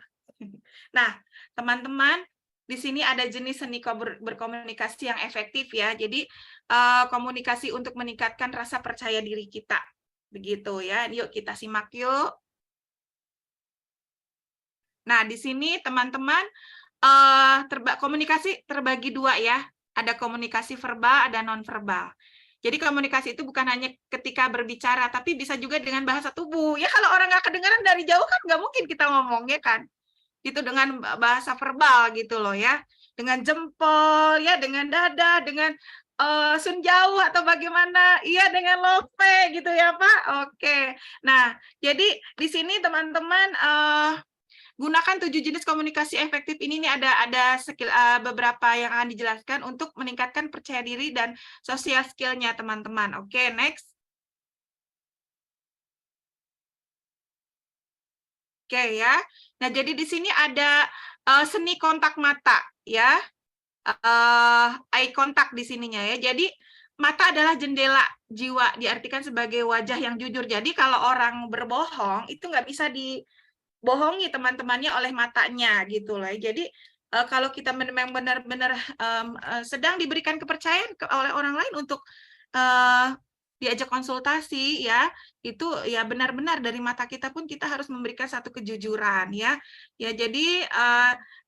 Nah, teman-teman, di sini ada jenis seni berkomunikasi yang efektif ya. Jadi komunikasi untuk meningkatkan rasa percaya diri kita. Begitu ya. Yuk kita simak yuk. Nah, di sini teman-teman komunikasi terbagi dua ya. Ada komunikasi verbal, ada non-verbal. Jadi komunikasi itu bukan hanya ketika berbicara, tapi bisa juga dengan bahasa tubuh. Ya kalau orang nggak kedengaran dari jauh kan nggak mungkin kita ngomongnya kan. Gitu dengan bahasa verbal gitu loh ya. Dengan jempol, ya dengan dada, dengan sun jauh atau bagaimana. Iya dengan lope gitu ya Pak. Oke. Nah, jadi di sini teman-teman gunakan 7 jenis komunikasi efektif ini nih ada skill beberapa yang akan dijelaskan untuk meningkatkan percaya diri dan social skill-nya teman-teman. Oke, next. Oke ya. Nah, jadi di sini ada seni kontak mata ya. Eye contact di sininya ya. Jadi mata adalah jendela jiwa, diartikan sebagai wajah yang jujur. Jadi kalau orang berbohong itu nggak bisa bohongi teman-temannya oleh matanya gitu loh. Jadi kalau kita memang benar-benar sedang diberikan kepercayaan oleh orang lain untuk diajak konsultasi ya, itu ya benar-benar dari mata kita pun kita harus memberikan satu kejujuran ya. Ya jadi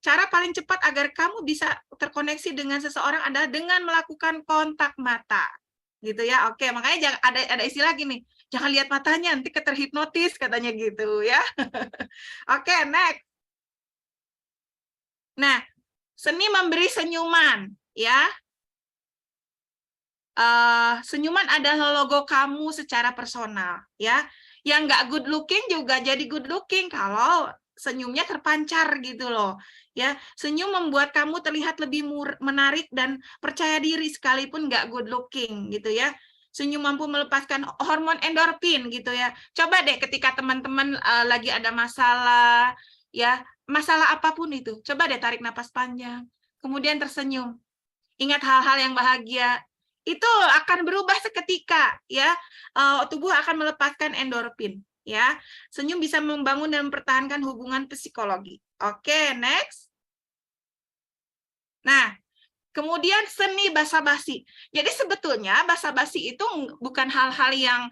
cara paling cepat agar kamu bisa terkoneksi dengan seseorang adalah dengan melakukan kontak mata. Gitu ya. Oke, makanya ada istilah gini. Jangan lihat matanya, nanti keterhipnotis katanya gitu ya. Oke, next. Nah, seni memberi senyuman ya. Senyuman adalah logo kamu secara personal ya. Yang nggak good looking juga jadi good looking kalau senyumnya terpancar gitu loh. Ya, senyum membuat kamu terlihat lebih menarik dan percaya diri sekalipun nggak good looking gitu ya. Senyum mampu melepaskan hormon endorfin gitu ya. Coba deh ketika teman-teman lagi ada masalah, ya masalah apapun itu, coba deh tarik napas panjang, kemudian tersenyum. Ingat hal-hal yang bahagia, itu akan berubah seketika, ya. Tubuh akan melepaskan endorfin, ya. Senyum bisa membangun dan mempertahankan hubungan psikologi. Oke, next. Nah. Kemudian seni basa-basi. Jadi sebetulnya basa-basi itu bukan hal-hal yang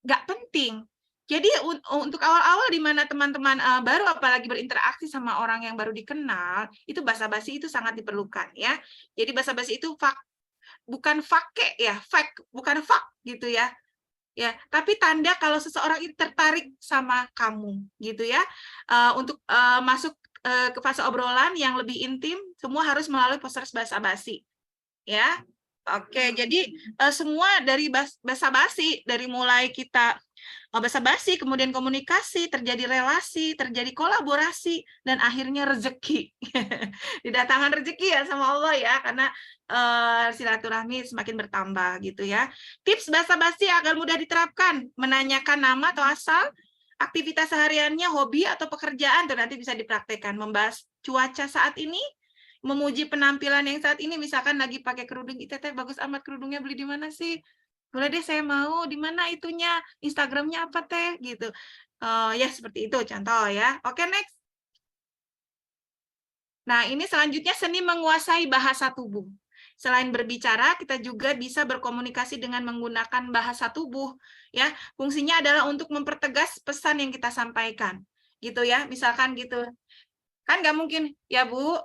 nggak penting. Jadi untuk awal-awal di mana teman-teman baru apalagi berinteraksi sama orang yang baru dikenal, itu basa-basi itu sangat diperlukan ya. Jadi basa-basi itu bukan fake ya, bukan fak gitu ya. Ya, tapi tanda kalau seseorang itu tertarik sama kamu gitu ya. Untuk masuk ke fase obrolan yang lebih intim, semua harus melalui proses basa-basi. Ya. Oke, jadi semua dari basa-basi, dari mulai kita basa-basi, kemudian komunikasi, terjadi relasi, terjadi kolaborasi, dan akhirnya rezeki. Didatangkan rezeki ya sama Allah ya, karena silaturahmi semakin bertambah gitu ya. Tips basa-basi agar mudah diterapkan, menanyakan nama atau asal, aktivitas sehariannya, hobi atau pekerjaan, tuh nanti bisa dipraktekkan. Membahas cuaca saat ini, memuji penampilan yang saat ini, misalkan lagi pakai kerudung, Teteh bagus amat kerudungnya, beli di mana sih? Boleh deh saya mau, di mana itunya, Instagramnya apa Teh gitu. Ya, seperti itu contoh ya. Oke, next. Nah, ini selanjutnya seni menguasai bahasa tubuh. Selain berbicara, kita juga bisa berkomunikasi dengan menggunakan bahasa tubuh. Ya, fungsinya adalah untuk mempertegas pesan yang kita sampaikan. Gitu ya, misalkan gitu. Kan nggak mungkin, ya Bu,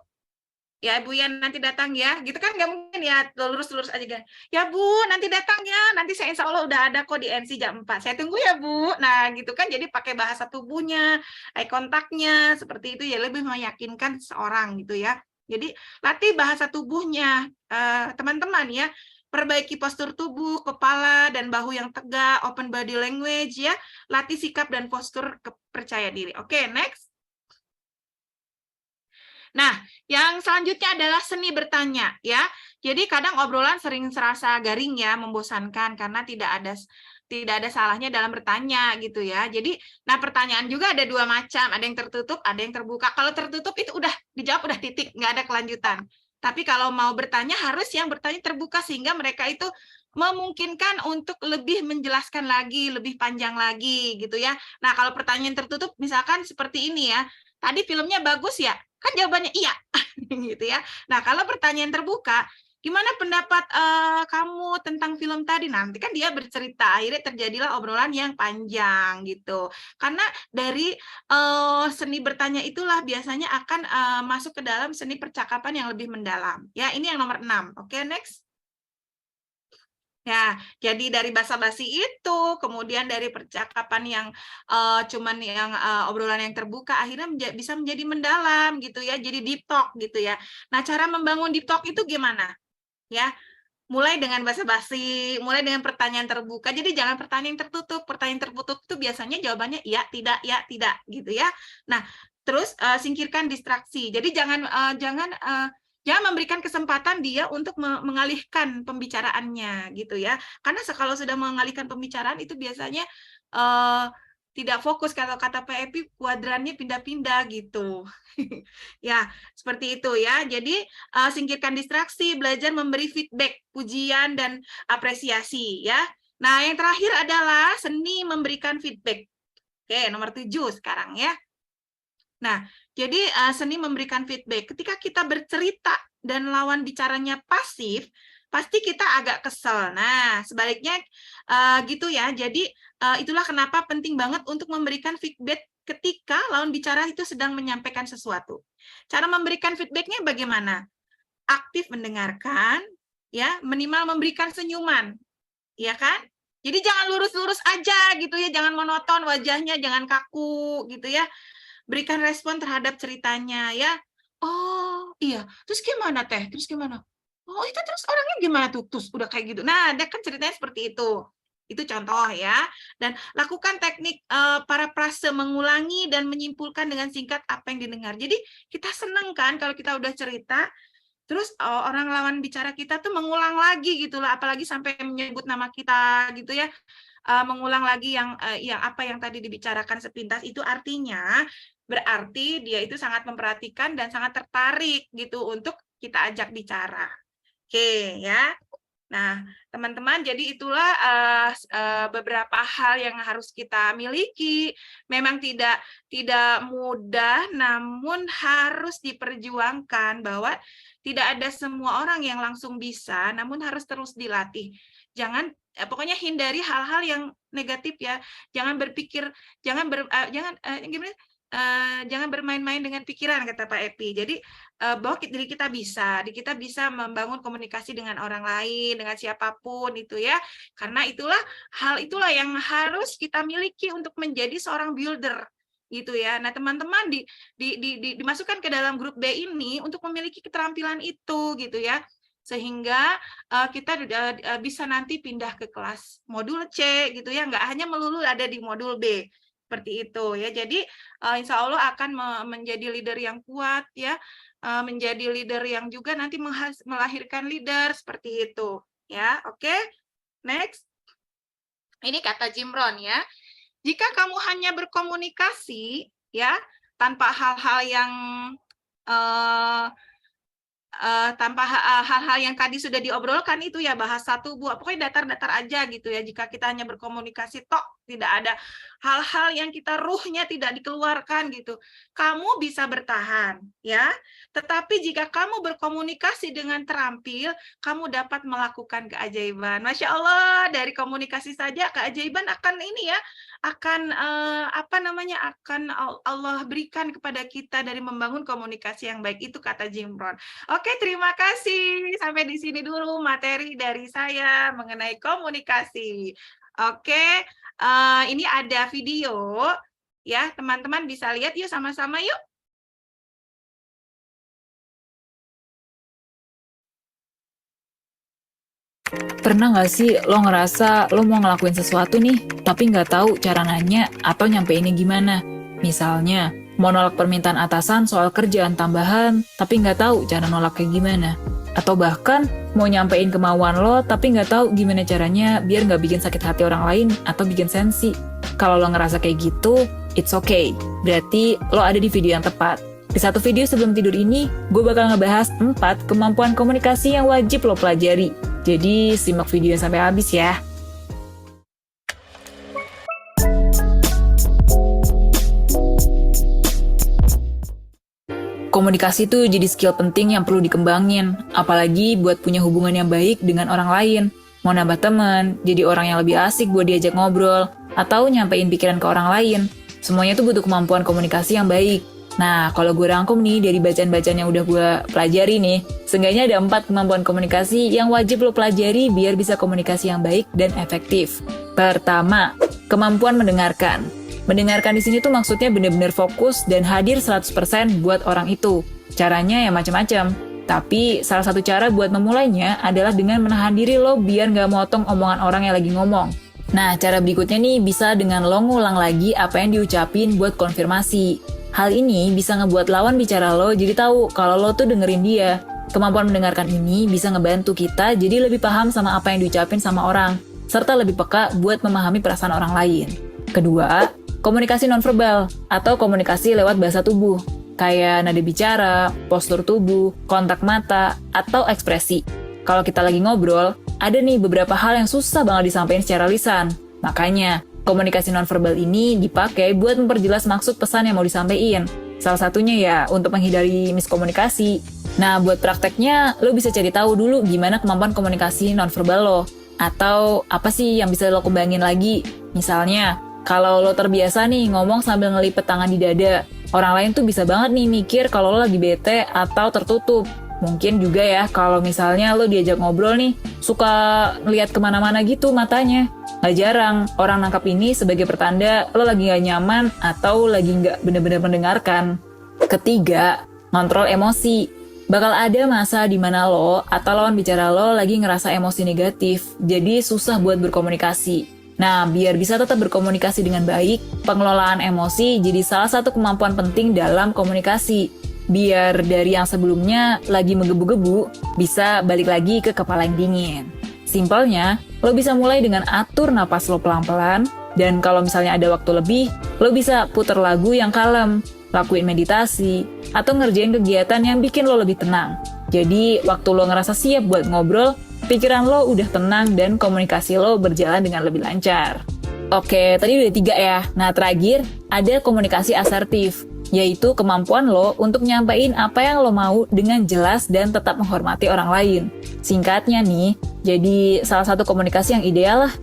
ya Bu ya nanti datang ya, gitu kan nggak mungkin ya, lurus-lurus aja kan. Ya Bu, nanti datang ya, nanti saya insya Allah udah ada kok di NC jam 4. Saya tunggu ya Bu. Nah gitu kan, jadi pakai bahasa tubuhnya, eye kontaknya, seperti itu ya, lebih meyakinkan seorang gitu ya. Jadi latih bahasa tubuhnya, teman-teman ya. Perbaiki postur tubuh, kepala, dan bahu yang tegak, open body language ya. Latih sikap dan postur percaya diri. Oke, next. Nah, yang selanjutnya adalah seni bertanya, ya. Jadi kadang obrolan sering serasa garing ya, membosankan karena tidak ada salahnya dalam bertanya gitu ya. Jadi, nah pertanyaan juga ada dua macam, ada yang tertutup, ada yang terbuka. Kalau tertutup itu udah dijawab, udah titik, nggak ada kelanjutan. Tapi kalau mau bertanya harus yang bertanya terbuka sehingga mereka itu memungkinkan untuk lebih menjelaskan lagi, lebih panjang lagi gitu ya. Nah, kalau pertanyaan tertutup misalkan seperti ini ya. Tadi filmnya bagus ya? Kan jawabannya iya, gitu ya. Nah, kalau pertanyaan terbuka, gimana pendapat kamu tentang film tadi? Nanti kan dia bercerita, akhirnya terjadilah obrolan yang panjang gitu. Karena dari seni bertanya itulah biasanya akan masuk ke dalam seni percakapan yang lebih mendalam. Ya, ini yang nomor 6. Oke, next. Ya, jadi dari basa-basi itu, kemudian dari percakapan yang cuman yang obrolan yang terbuka, akhirnya bisa menjadi mendalam gitu ya, jadi deep talk gitu ya. Nah, cara membangun deep talk itu gimana? Ya, mulai dengan basa-basi, mulai dengan pertanyaan terbuka. Jadi jangan pertanyaan tertutup. Pertanyaan tertutup itu biasanya jawabannya ya, tidak gitu ya. Nah, terus singkirkan distraksi. Jadi jangan memberikan kesempatan dia untuk mengalihkan pembicaraannya gitu ya. Karena kalau sudah mengalihkan pembicaraan itu biasanya tidak fokus, kalau kata Pak Epi kuadrannya pindah-pindah gitu. Ya, seperti itu ya. Jadi singkirkan distraksi, belajar memberi feedback, pujian dan apresiasi ya. Nah, yang terakhir adalah seni memberikan feedback. Oke, nomor 7 sekarang ya. Nah, jadi seni memberikan feedback. Ketika kita bercerita dan lawan bicaranya pasif, pasti kita agak kesel. Nah, sebaliknya gitu ya. Jadi itulah kenapa penting banget untuk memberikan feedback ketika lawan bicara itu sedang menyampaikan sesuatu. Cara memberikan feedbacknya bagaimana? Aktif mendengarkan, ya, minimal memberikan senyuman, ya kan? Jadi jangan lurus-lurus aja gitu ya, jangan monoton wajahnya, jangan kaku gitu ya. Berikan respon terhadap ceritanya ya. Oh iya, terus gimana teh? Terus gimana? Oh itu terus orangnya gimana tuh? Terus udah kayak gitu. Nah, ada kan ceritanya seperti itu. Itu contoh ya. Dan lakukan teknik parafrase, mengulangi dan menyimpulkan dengan singkat apa yang didengar. Jadi kita seneng kan kalau kita udah cerita, terus orang lawan bicara kita tuh mengulang lagi gitu lah, apalagi sampai menyebut nama kita gitu ya. Mengulang lagi yang apa yang tadi dibicarakan sepintas, itu artinya berarti dia itu sangat memperhatikan dan sangat tertarik gitu untuk kita ajak bicara. Oke ya. Nah, teman-teman, jadi itulah beberapa hal yang harus kita miliki. Memang tidak mudah, namun harus diperjuangkan bahwa tidak ada semua orang yang langsung bisa, namun harus terus dilatih. Jangan pokoknya hindari hal-hal yang negatif ya. Jangan berpikir, jangan bermain-main dengan pikiran, kata Pak Epi. Jadi bahwa diri kita bisa membangun komunikasi dengan orang lain, dengan siapapun itu ya. Karena hal itulah yang harus kita miliki untuk menjadi seorang builder gitu ya. Nah, teman-teman dimasukkan ke dalam grup B ini untuk memiliki keterampilan itu gitu ya. Sehingga kita bisa nanti pindah ke kelas modul C gitu ya, nggak hanya melulu ada di modul B. Seperti itu ya. Jadi insya Allah akan menjadi leader yang kuat ya, menjadi leader yang juga nanti melahirkan leader seperti itu ya. Oke, next. Ini kata Jim Rohn ya. Jika kamu hanya berkomunikasi ya tanpa hal-hal yang tanpa hal-hal yang tadi sudah diobrolkan itu ya, bahasa tubuh, pokoknya datar-datar aja gitu ya. Jika kita hanya berkomunikasi tok tidak ada hal-hal yang kita ruhnya tidak dikeluarkan gitu. Kamu bisa bertahan, ya. Tetapi jika kamu berkomunikasi dengan terampil, kamu dapat melakukan keajaiban. Masya Allah, dari komunikasi saja keajaiban akan ini ya, akan akan Allah berikan kepada kita dari membangun komunikasi yang baik. Itu kata Jimron. Oke, terima kasih. Sampai di sini dulu materi dari saya mengenai komunikasi. Oke, ini ada video ya, teman-teman bisa lihat yuk sama-sama yuk. Pernah nggak sih lo ngerasa lo mau ngelakuin sesuatu nih, tapi nggak tahu cara nanya atau nyampeinnya gimana? Misalnya, mau nolak permintaan atasan soal kerjaan tambahan, tapi nggak tahu cara nolak kayak gimana. Atau bahkan, mau nyampein kemauan lo, tapi nggak tahu gimana caranya biar nggak bikin sakit hati orang lain atau bikin sensi. Kalau lo ngerasa kayak gitu, it's okay. Berarti lo ada di video yang tepat. Di satu video sebelum tidur ini, gue bakal ngebahas 4 kemampuan komunikasi yang wajib lo pelajari. Jadi, simak videonya sampai habis ya. Komunikasi tuh jadi skill penting yang perlu dikembangin, apalagi buat punya hubungan yang baik dengan orang lain. Mau nambah teman, jadi orang yang lebih asik buat diajak ngobrol, atau nyampein pikiran ke orang lain. Semuanya tuh butuh kemampuan komunikasi yang baik. Nah, kalau gue rangkum nih dari bacaan-bacaan yang udah gue pelajari nih, seenggaknya ada 4 kemampuan komunikasi yang wajib lo pelajari biar bisa komunikasi yang baik dan efektif. Pertama, kemampuan mendengarkan. Mendengarkan di sini tuh maksudnya benar-benar fokus dan hadir 100% buat orang itu. Caranya ya macam-macam. Tapi salah satu cara buat memulainya adalah dengan menahan diri lo biar nggak motong omongan orang yang lagi ngomong. Nah, cara berikutnya nih bisa dengan lo ngulang lagi apa yang diucapin buat konfirmasi. Hal ini bisa ngebuat lawan bicara lo jadi tahu kalau lo tuh dengerin dia. Kemampuan mendengarkan ini bisa ngebantu kita jadi lebih paham sama apa yang diucapin sama orang, serta lebih peka buat memahami perasaan orang lain. Kedua, komunikasi nonverbal atau komunikasi lewat bahasa tubuh, kayak nada bicara, postur tubuh, kontak mata, atau ekspresi. Kalau kita lagi ngobrol, ada nih beberapa hal yang susah banget disampaikan secara lisan. Makanya, komunikasi nonverbal ini dipakai buat memperjelas maksud pesan yang mau disampaikan. Salah satunya ya untuk menghindari miskomunikasi. Nah, buat prakteknya, lo bisa cari tahu dulu gimana kemampuan komunikasi nonverbal lo. Atau apa sih yang bisa lo kembangin lagi. Misalnya, kalau lo terbiasa nih ngomong sambil ngelipet tangan di dada, orang lain tuh bisa banget nih mikir kalau lo lagi bete atau tertutup. Mungkin juga ya kalau misalnya lo diajak ngobrol nih, suka ngeliat kemana-mana gitu matanya. Gak jarang orang nangkap ini sebagai pertanda lo lagi gak nyaman atau lagi gak benar-benar mendengarkan. Ketiga, kontrol emosi. Bakal ada masa di mana lo atau lawan bicara lo lagi ngerasa emosi negatif, jadi susah buat berkomunikasi. Nah, biar bisa tetap berkomunikasi dengan baik, pengelolaan emosi jadi salah satu kemampuan penting dalam komunikasi. Biar dari yang sebelumnya lagi menggebu-gebu, bisa balik lagi ke kepala yang dingin. Simpelnya, lo bisa mulai dengan atur napas lo pelan-pelan, dan kalau misalnya ada waktu lebih, lo bisa puter lagu yang kalem, lakuin meditasi, atau ngerjain kegiatan yang bikin lo lebih tenang. Jadi, waktu lo ngerasa siap buat ngobrol, pikiran lo udah tenang dan komunikasi lo berjalan dengan lebih lancar. Oke, tadi udah 3 ya. Nah, terakhir, ada komunikasi asertif, yaitu kemampuan lo untuk nyampein apa yang lo mau dengan jelas dan tetap menghormati orang lain. Singkatnya nih, jadi salah satu komunikasi yang ideal lah.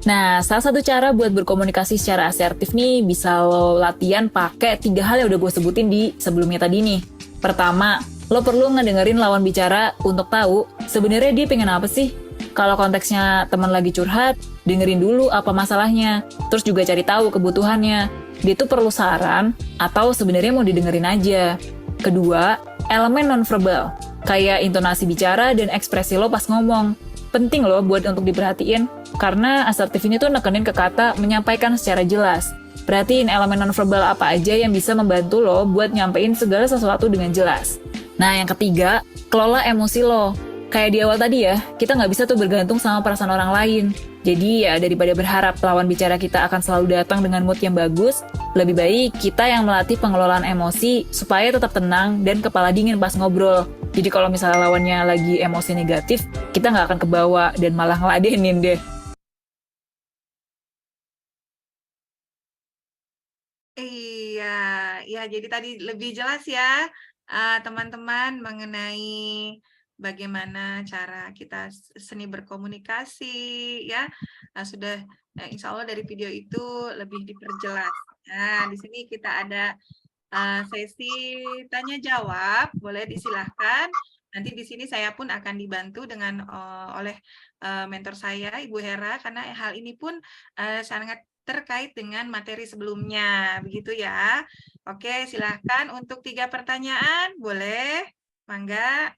Nah, salah satu cara buat berkomunikasi secara asertif nih bisa lo latihan pakai 3 hal yang udah gue sebutin di sebelumnya tadi nih. Pertama, lo perlu ngedengerin lawan bicara untuk tahu sebenarnya dia pengen apa sih. Kalau konteksnya teman lagi curhat, dengerin dulu apa masalahnya, terus juga cari tahu kebutuhannya. Dia tuh perlu saran atau sebenarnya mau didengerin aja. Kedua, elemen nonverbal, kayak intonasi bicara dan ekspresi lo pas ngomong. Penting lo buat untuk diperhatiin, karena asertif ini tuh nekenin ke kata menyampaikan secara jelas. Perhatiin elemen nonverbal apa aja yang bisa membantu lo buat nyampein segala sesuatu dengan jelas. Nah, yang ketiga, kelola emosi lo. Kayak di awal tadi ya, kita nggak bisa tuh bergantung sama perasaan orang lain. Jadi ya daripada berharap lawan bicara kita akan selalu datang dengan mood yang bagus, lebih baik kita yang melatih pengelolaan emosi supaya tetap tenang dan kepala dingin pas ngobrol. Jadi kalau misalnya lawannya lagi emosi negatif, kita nggak akan kebawa dan malah ngeladenin deh. ya jadi tadi lebih jelas ya teman-teman mengenai bagaimana cara kita seni berkomunikasi ya. Sudah insya Allah dari video itu lebih diperjelas. Nah, di sini kita ada sesi tanya jawab, boleh disilahkan. Nanti di sini saya pun akan dibantu dengan oleh mentor saya, Ibu Hera, karena hal ini pun sangat terkait dengan materi sebelumnya, begitu ya. Oke, silahkan untuk 3 pertanyaan, boleh? Mangga.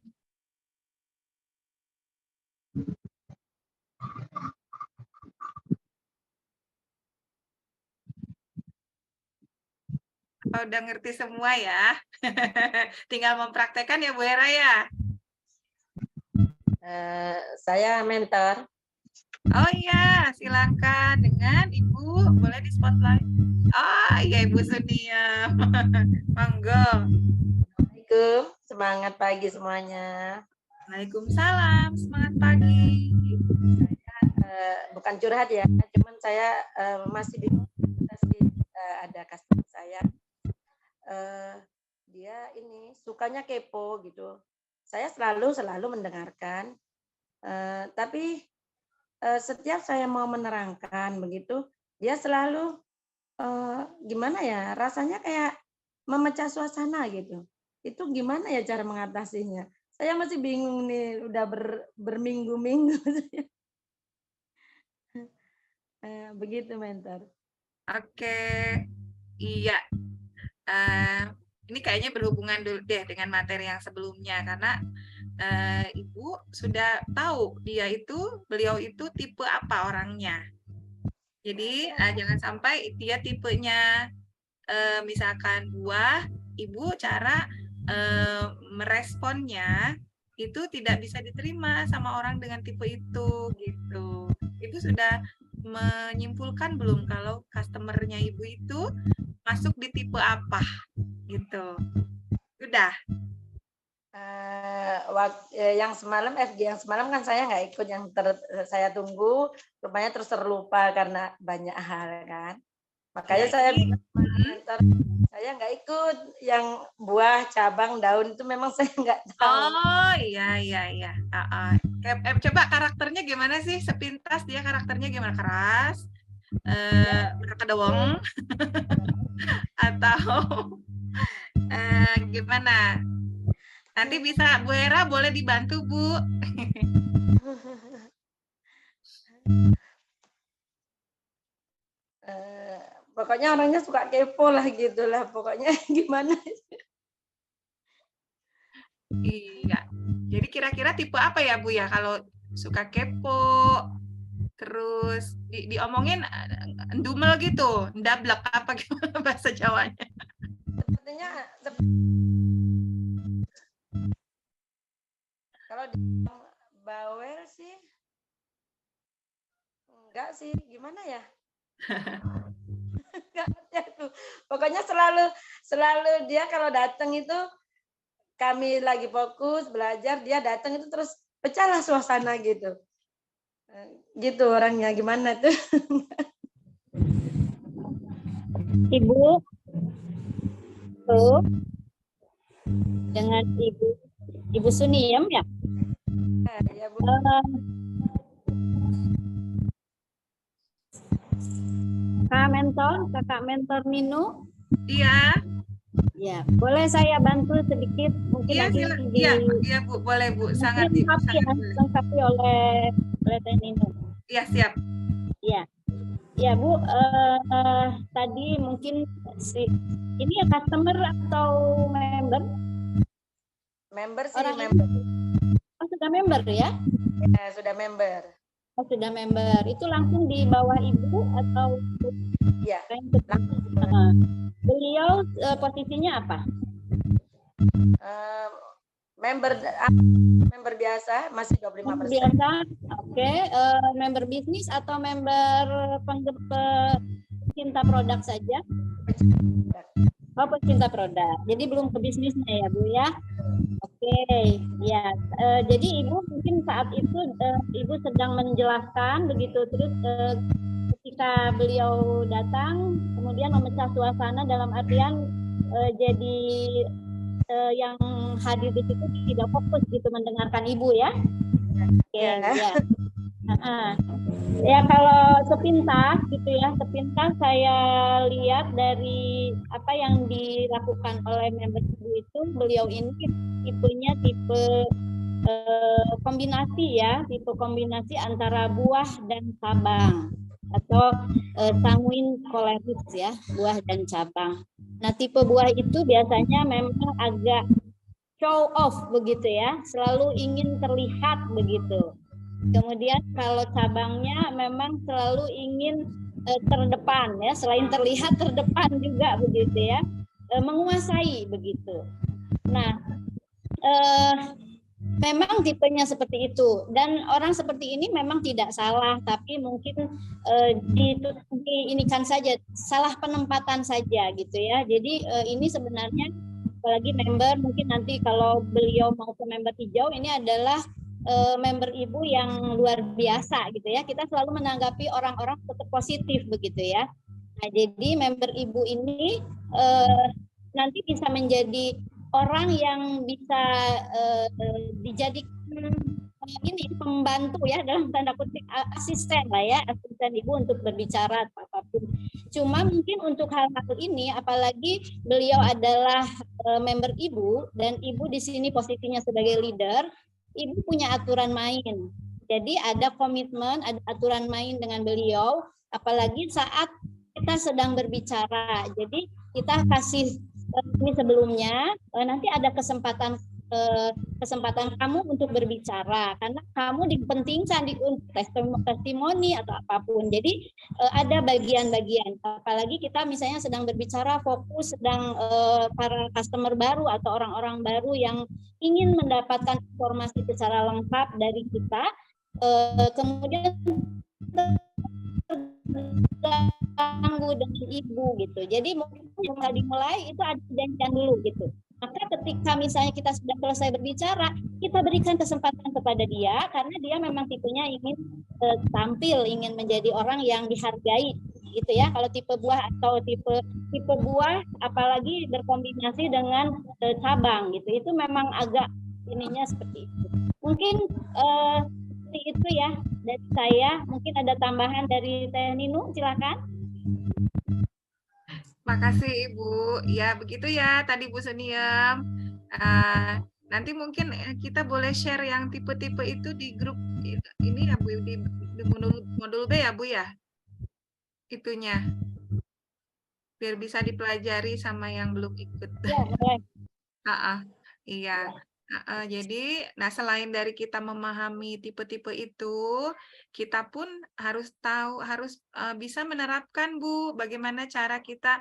Oh, udah ngerti semua ya. Tinggal mempraktekkan ya Bu Hera ya. Saya mentor. Oh iya, silakan dengan Ibu, boleh di spotlight. Oh iya Ibu Sunia. Monggo. Assalamualaikum, semangat pagi semuanya. Waalaikumsalam, semangat pagi. Bukan curhat ya, cuman saya masih bingung. Ada customer saya, dia ini sukanya kepo gitu. Saya selalu mendengarkan, tapi setiap saya mau menerangkan begitu, dia selalu gimana ya, rasanya kayak memecah suasana gitu. Itu gimana ya cara mengatasinya? Saya masih bingung nih, udah berminggu-minggu. Begitu mentor. Oke, iya. Ini kayaknya berhubungan dulu deh dengan materi yang sebelumnya karena Ibu sudah tahu beliau itu tipe apa orangnya. Jadi jangan sampai dia tipenya misalkan buah, Ibu cara meresponnya itu tidak bisa diterima sama orang dengan tipe itu gitu. Ibu sudah menyimpulkan belum kalau customernya Ibu itu masuk di tipe apa gitu? Sudah. Yang semalam FG yang semalam kan saya nggak ikut, yang saya tunggu rupanya terus terlupa karena banyak hal kan. Makanya saya mentor, saya nggak ikut yang buah, cabang, daun itu memang saya nggak tahu. Oh iya. Coba karakternya gimana sih? Sepintas dia karakternya gimana? Keras, berkedewong, atau gimana? Nanti bisa Bu Hera boleh dibantu Bu. Pokoknya orangnya suka kepo lah gitulah. Pokoknya gimana? Iya. Jadi kira-kira tipe apa ya Bu ya kalau suka kepo, terus diomongin ndumel gitu, ndablek apa gimana bahasa Jawanya? Sepertinya kalau dibilang bawel sih enggak sih, gimana ya? Enggak ngerti aku. Pokoknya selalu dia kalau datang itu kami lagi fokus belajar, dia datang itu terus pecahlah suasana gitu. Gitu orangnya, gimana tuh? Ibu tuh dengan Ibu Suniem ya? Ya, Bu. Kakak mentor Ninu. Iya. Ya, boleh saya bantu sedikit mungkin Iya, iya Bu, boleh Bu, sangat dilengkapi oleh Teh Ninu. Iya, siap. Iya. Ya Bu, tadi mungkin ini ya customer atau member? Member sih, Orang member. Oh, sudah member ya? Ya, sudah member. Oh, sudah member. Itu langsung di bawah Ibu atau? Iya, langsung. Beliau posisinya apa? Member biasa, masih 25%. Member biasa, oke. Member bisnis atau member pecinta produk saja? Oh, pecinta produk. Jadi belum ke bisnisnya ya, Bu ya? Oke, ya. Jadi Ibu mungkin saat itu Ibu sedang menjelaskan begitu, terus ketika beliau datang, kemudian memecah suasana dalam artian jadi yang hadir di situ tidak fokus gitu mendengarkan ibu ya. Oke, ya. Ya kalau sepintas gitu ya, sepintas saya lihat dari apa yang dilakukan oleh member ibu itu, beliau ini tipenya tipe kombinasi ya, tipe kombinasi antara buah dan cabang atau sanguin koleris ya, buah dan cabang. Nah tipe buah itu biasanya memang agak show off begitu ya, selalu ingin terlihat begitu. Kemudian kalau cabangnya memang selalu ingin terdepan ya, selain terlihat terdepan juga begitu ya, menguasai begitu. Nah, memang tipenya seperti itu dan orang seperti ini memang tidak salah, tapi mungkin diinikan saja, salah penempatan saja gitu ya. Jadi ini sebenarnya apalagi member mungkin nanti kalau beliau mau ke member hijau ini adalah member ibu yang luar biasa gitu ya. Kita selalu menanggapi orang-orang tetap positif begitu ya. Nah, jadi member ibu ini nanti bisa menjadi orang yang bisa dijadikan ini pembantu ya, dalam tanda kutip asisten lah ya, asisten ibu untuk berbicara atau apapun. Cuma mungkin untuk hal-hal ini, apalagi beliau adalah member ibu dan ibu di sini posisinya sebagai leader, ibu punya aturan main. Jadi ada komitmen, ada aturan main dengan beliau, apalagi saat kita sedang berbicara. Jadi kita kasih ini sebelumnya, nanti ada kesempatan kamu untuk berbicara karena kamu dipentingkan di testimoni atau apapun. Jadi ada bagian-bagian, apalagi kita misalnya sedang berbicara fokus sedang para customer baru atau orang-orang baru yang ingin mendapatkan informasi secara lengkap dari kita, kemudian terganggu dengan ibu gitu. Jadi mungkin yang dimulai itu ada perjanjian dulu gitu. Maka ketika misalnya kita sudah selesai berbicara, kita berikan kesempatan kepada dia karena dia memang tipenya ingin tampil, ingin menjadi orang yang dihargai gitu ya. Kalau tipe buah atau tipe buah apalagi berkombinasi dengan cabang gitu, itu memang agak ininya seperti itu. Mungkin seperti itu ya dari saya. Mungkin ada tambahan dari Teh Ninu, silakan. Makasih Ibu. Ya begitu ya tadi Bu Seniem. Nanti mungkin kita boleh share yang tipe-tipe itu di grup ini ya Bu, di modul B ya Bu ya. Itunya. Biar bisa dipelajari sama yang belum ikut. Ya, boleh. Iya. Jadi, selain dari kita memahami tipe-tipe itu, kita pun harus tahu, harus bisa menerapkan Bu, bagaimana cara kita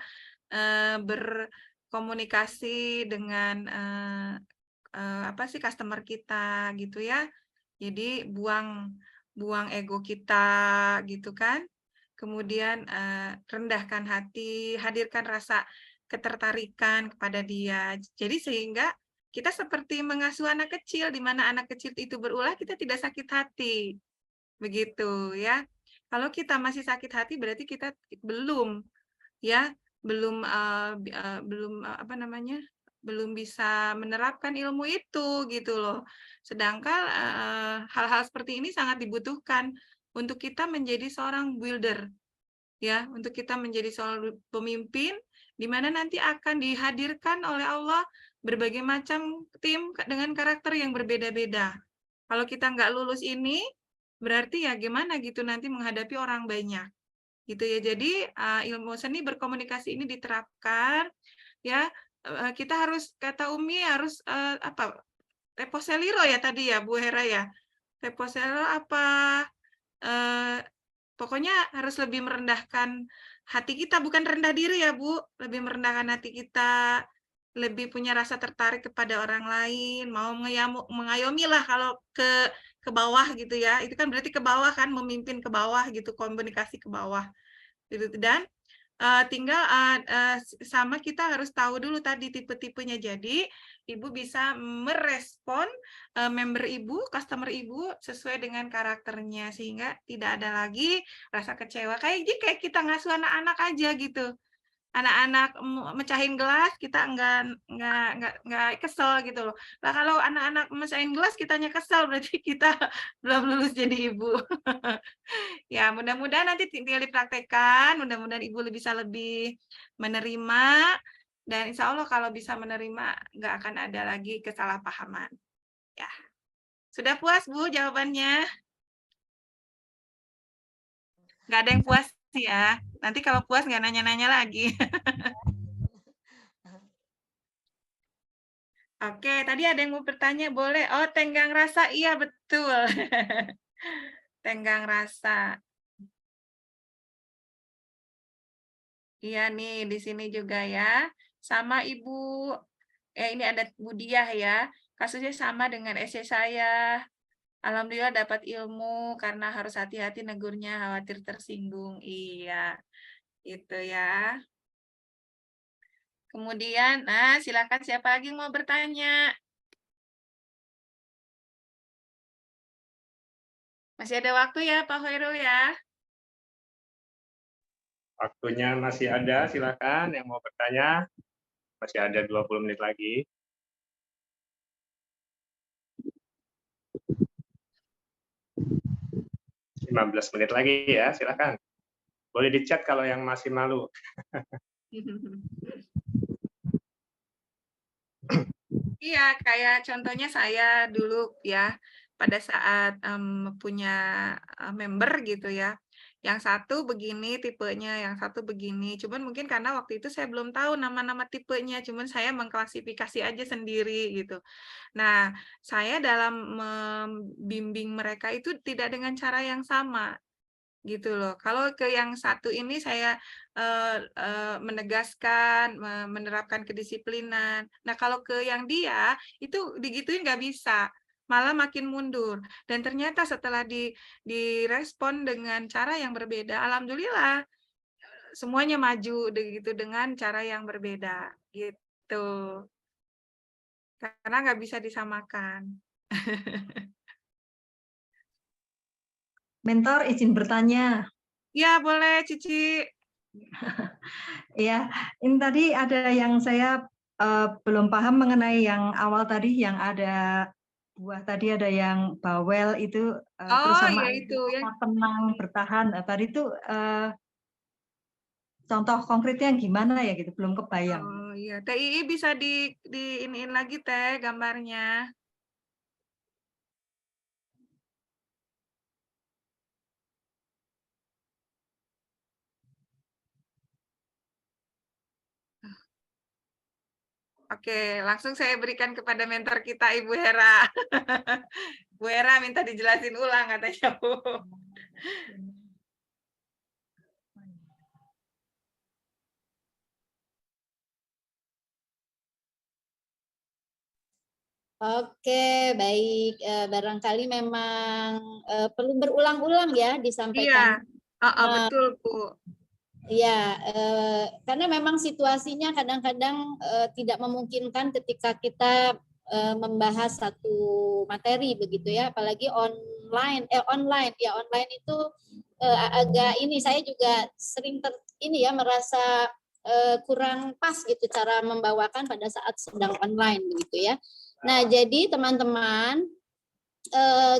berkomunikasi dengan customer kita gitu ya. Jadi buang ego kita gitu kan. Kemudian rendahkan hati, hadirkan rasa ketertarikan kepada dia. Jadi sehingga kita seperti mengasuh anak kecil, di mana anak kecil itu berulah, kita tidak sakit hati. Begitu ya. Kalau kita masih sakit hati berarti kita belum belum bisa menerapkan ilmu itu gitu loh. Sedangkan hal-hal seperti ini sangat dibutuhkan untuk kita menjadi seorang builder. Ya, untuk kita menjadi seorang pemimpin di mana nanti akan dihadirkan oleh Allah berbagai macam tim dengan karakter yang berbeda-beda. Kalau kita nggak lulus ini, berarti ya gimana gitu nanti menghadapi orang banyak. Gitu ya. Jadi ilmu seni berkomunikasi ini diterapkan ya. Kita harus, kata Umi, harus reposeliro ya tadi ya Bu Hera ya. Reposeliro pokoknya harus lebih merendahkan hati kita, bukan rendah diri ya Bu, lebih merendahkan hati kita, lebih punya rasa tertarik kepada orang lain, mau mengayomi lah kalau ke bawah gitu ya. Itu kan berarti ke bawah kan, memimpin ke bawah gitu, komunikasi ke bawah. Gitu. Dan tinggal sama kita harus tahu dulu tadi tipe-tipenya. Jadi Ibu bisa merespon member Ibu, customer Ibu sesuai dengan karakternya sehingga tidak ada lagi rasa kecewa. Kayak kita ngasuh anak-anak aja gitu. anak-anak mecahin gelas kita nggak kesel gitu loh. Nah kalau anak-anak mecahin gelas kitanya kesel berarti kita belum lulus jadi ibu. Ya mudah-mudahan nanti tinggal dipraktekkan, mudah-mudahan ibu bisa lebih menerima dan insya Allah kalau bisa menerima nggak akan ada lagi kesalahpahaman. Ya sudah puas Bu jawabannya? Nggak ada yang puas sih ya. Nanti kalau puas nggak nanya-nanya lagi. Oke, tadi ada yang mau bertanya, boleh. Oh, tenggang rasa, iya betul. Tenggang rasa. Iya nih, di sini juga ya. Sama Ibu, ini ada Bu Diah ya. Kasusnya sama dengan essay saya. Alhamdulillah dapat ilmu karena harus hati-hati negurnya, khawatir tersinggung. Iya, itu ya. Kemudian, nah silakan siapa lagi yang mau bertanya? Masih ada waktu ya Pak Hoirul ya? Waktunya masih ada, silakan yang mau bertanya. Masih ada 20 menit lagi. Lima 15 menit lagi ya, silakan. Boleh di-chat kalau yang masih malu. Iya, kayak contohnya saya dulu ya, pada saat punya member gitu ya. Yang satu begini tipenya, yang satu begini. Cuman mungkin karena waktu itu saya belum tahu nama-nama tipenya, cuman saya mengklasifikasi aja sendiri gitu. Nah, saya dalam membimbing mereka itu tidak dengan cara yang sama gitu loh. Kalau ke yang satu ini saya menegaskan, menerapkan kedisiplinan. Nah, kalau ke yang dia itu digituin nggak bisa, malah makin mundur. Dan ternyata setelah direspon dengan cara yang berbeda, alhamdulillah semuanya maju gitu dengan cara yang berbeda gitu. Karena nggak bisa disamakan. Mentor izin bertanya. Ya, boleh Cici. Ya, ini tadi ada yang saya belum paham mengenai yang awal tadi, yang ada buah tadi, ada yang bawel itu, terus sama ya itu ya. tenang, bertahan. Tadi itu contoh konkretnya gimana ya gitu, belum kebayang. Oh iya, TII bisa iniin lagi Teh gambarnya. Oke, langsung saya berikan kepada mentor kita Ibu Hera. Bu Hera minta dijelasin ulang katanya Bu. Oke, baik. Barangkali memang perlu berulang-ulang ya disampaikan. Iya, betul Bu. Iya, karena memang situasinya kadang-kadang tidak memungkinkan ketika kita membahas satu materi begitu ya, apalagi online itu agak ini, saya juga sering merasa kurang pas gitu cara membawakan pada saat sedang online begitu ya. Nah, jadi teman-teman,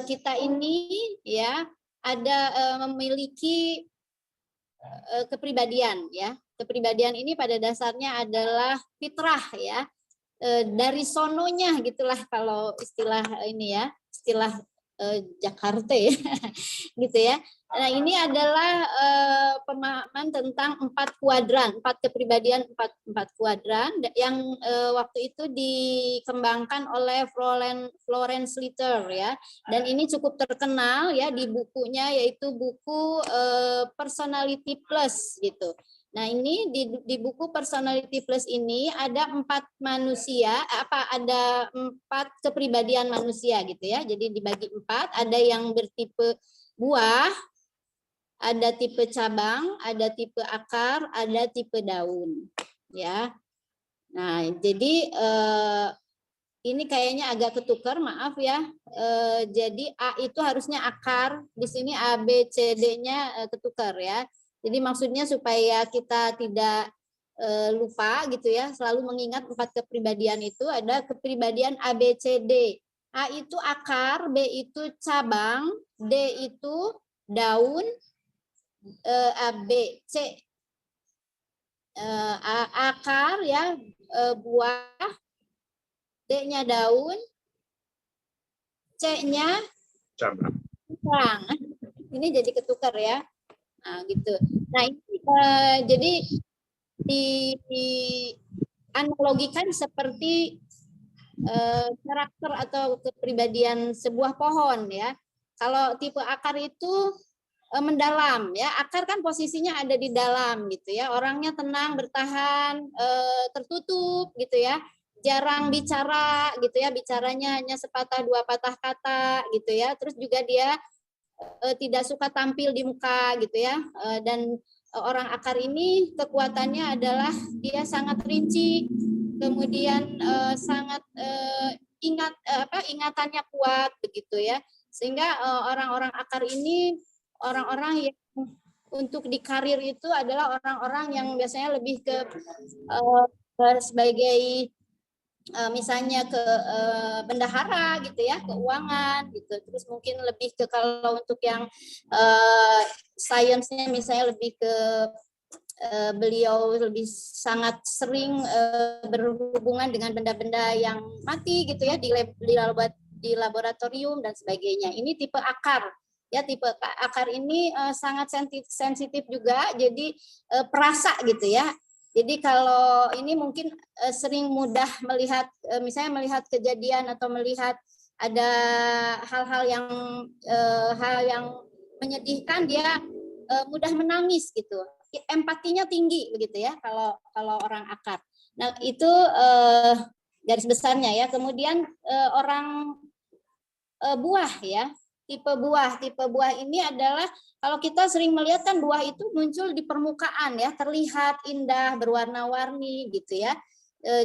kita ini ya ada memiliki kepribadian ya. Kepribadian ini pada dasarnya adalah fitrah ya. Dari sononya gitulah kalau istilah ini ya, istilah Jakarta ya. Gitu ya. Nah, ini adalah pemahaman tentang 4 kuadran, 4 kepribadian, 4 kuadran yang waktu itu dikembangkan oleh Florence Litter ya. Dan ini cukup terkenal ya di bukunya, yaitu buku Personality Plus gitu. Nah, ini di buku Personality Plus ini ada 4 manusia, ada 4 kepribadian manusia gitu ya. Jadi dibagi 4, ada yang bertipe buah, ada tipe cabang, ada tipe akar, ada tipe daun, ya. Nah, jadi ini kayaknya agak ketukar, maaf ya. Jadi A itu harusnya akar, di sini A, B, C, D-nya ketukar ya. Jadi maksudnya supaya kita tidak lupa gitu ya, selalu mengingat 4 kepribadian itu. Ada kepribadian A, B, C, D. A itu akar, B itu cabang, D itu daun, A, B, C akar ya, buah, D-nya daun, C-nya Cabang. cabang. Ini jadi ketukar ya. Nah, gitu. Nah, ini jadi dianalogikan seperti karakter atau kepribadian sebuah pohon ya. Kalau tipe akar itu mendalam ya, akar kan posisinya ada di dalam gitu ya, orangnya tenang, bertahan, tertutup gitu ya, jarang bicara gitu ya, bicaranya hanya sepatah dua patah kata gitu ya, terus juga dia tidak suka tampil di muka gitu ya, dan orang akar ini kekuatannya adalah dia sangat rinci, kemudian sangat ingatannya kuat begitu ya, sehingga orang-orang akar ini orang-orang yang untuk di karir itu adalah orang-orang yang biasanya lebih ke sebagai misalnya ke bendahara gitu ya, keuangan gitu, terus mungkin lebih ke kalau untuk yang sainsnya misalnya lebih ke beliau lebih sangat sering berhubungan dengan benda-benda yang mati gitu ya, di laboratorium dan sebagainya. Ini tipe akar. Ya, tipe akar ini sangat sensitif juga, jadi perasa gitu ya. Jadi kalau ini mungkin sering mudah melihat, misalnya melihat kejadian atau melihat ada hal-hal yang menyedihkan, dia mudah menangis gitu. Empatinya tinggi begitu ya kalau orang akar. Nah itu garis besarnya ya. Kemudian orang buah ya. Tipe buah ini adalah kalau kita sering melihat kan buah itu muncul di permukaan ya, terlihat indah, berwarna-warni gitu ya.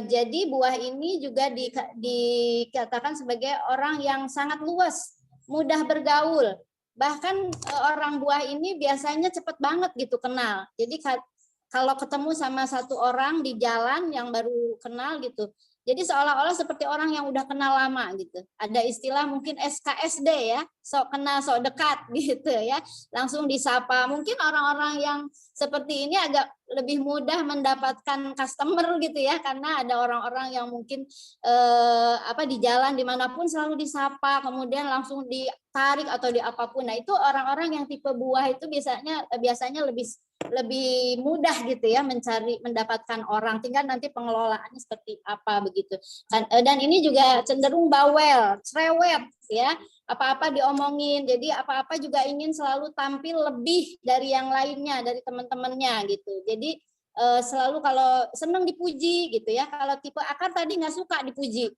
Jadi buah ini juga dikatakan sebagai orang yang sangat luas, mudah bergaul. Bahkan orang buah ini biasanya cepat banget gitu kenal. Jadi kalau ketemu sama satu orang di jalan yang baru kenal gitu, jadi seolah-olah seperti orang yang udah kenal lama gitu. Ada istilah mungkin SKSD ya, sok kenal sok dekat gitu ya, langsung disapa. Mungkin orang-orang yang seperti ini agak lebih mudah mendapatkan customer gitu ya, karena ada orang-orang yang mungkin di jalan dimanapun selalu disapa, kemudian langsung ditarik atau di apapun. Nah itu orang-orang yang tipe buah itu biasanya lebih mudah gitu ya mendapatkan orang, tinggal nanti pengelolaannya seperti apa begitu. Dan ini juga cenderung bawel, cerewet ya, apa-apa diomongin, jadi apa-apa juga ingin selalu tampil lebih dari yang lainnya, dari teman-temannya gitu. Jadi selalu kalau senang dipuji gitu ya. Kalau tipe akar tadi nggak suka dipuji.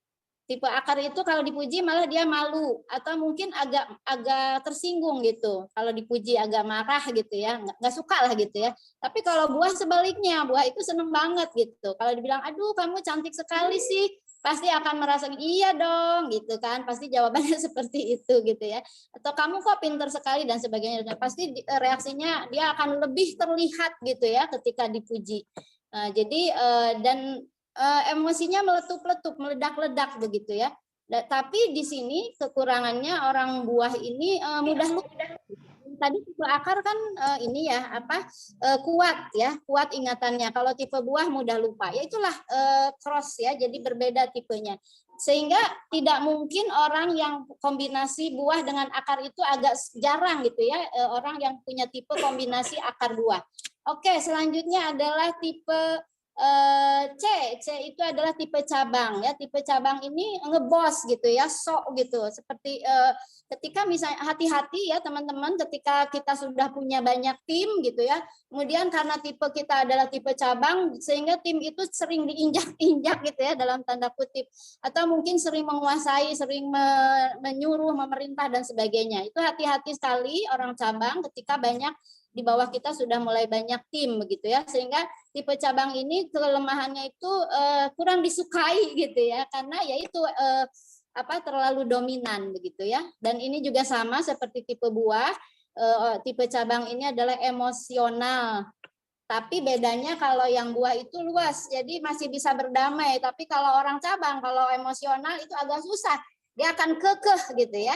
Tipe akar itu kalau dipuji malah dia malu atau mungkin agak tersinggung gitu. Kalau dipuji agak marah gitu ya, nggak suka lah gitu ya. Tapi kalau buah sebaliknya, buah itu seneng banget gitu. Kalau dibilang, aduh kamu cantik sekali sih, pasti akan merasa iya dong gitu kan. Pasti jawabannya seperti itu gitu ya. Atau kamu kok pinter sekali dan sebagainya. Pasti reaksinya dia akan lebih terlihat gitu ya ketika dipuji. Jadi dan emosinya meletup-letup, meledak-ledak begitu ya. Tapi di sini kekurangannya orang buah ini mudah lupa. Tadi tipe akar kan ini ya kuat ya, kuat ingatannya. Kalau tipe buah mudah lupa. Ya itulah cross ya, jadi berbeda tipenya. Sehingga tidak mungkin orang yang kombinasi buah dengan akar itu agak jarang gitu ya, orang yang punya tipe kombinasi akar buah. Oke, selanjutnya adalah tipe C itu adalah tipe cabang ya. Tipe cabang ini ngebos gitu ya, sok gitu. Seperti ketika misalnya hati-hati ya teman-teman, ketika kita sudah punya banyak tim gitu ya. Kemudian karena tipe kita adalah tipe cabang, sehingga tim itu sering diinjak-injak gitu ya dalam tanda kutip. Atau mungkin sering menguasai, sering menyuruh, memerintah dan sebagainya. Itu hati-hati sekali orang cabang ketika banyak di bawah kita sudah mulai banyak tim begitu ya, sehingga tipe cabang ini kelemahannya itu kurang disukai gitu ya, karena yaitu terlalu dominan begitu ya. Dan ini juga sama seperti tipe buah, tipe cabang ini adalah emosional Tapi bedanya kalau yang buah itu luas, jadi masih bisa berdamai. Tapi kalau orang cabang, kalau emosional itu agak susah. Dia akan kekeh gitu ya.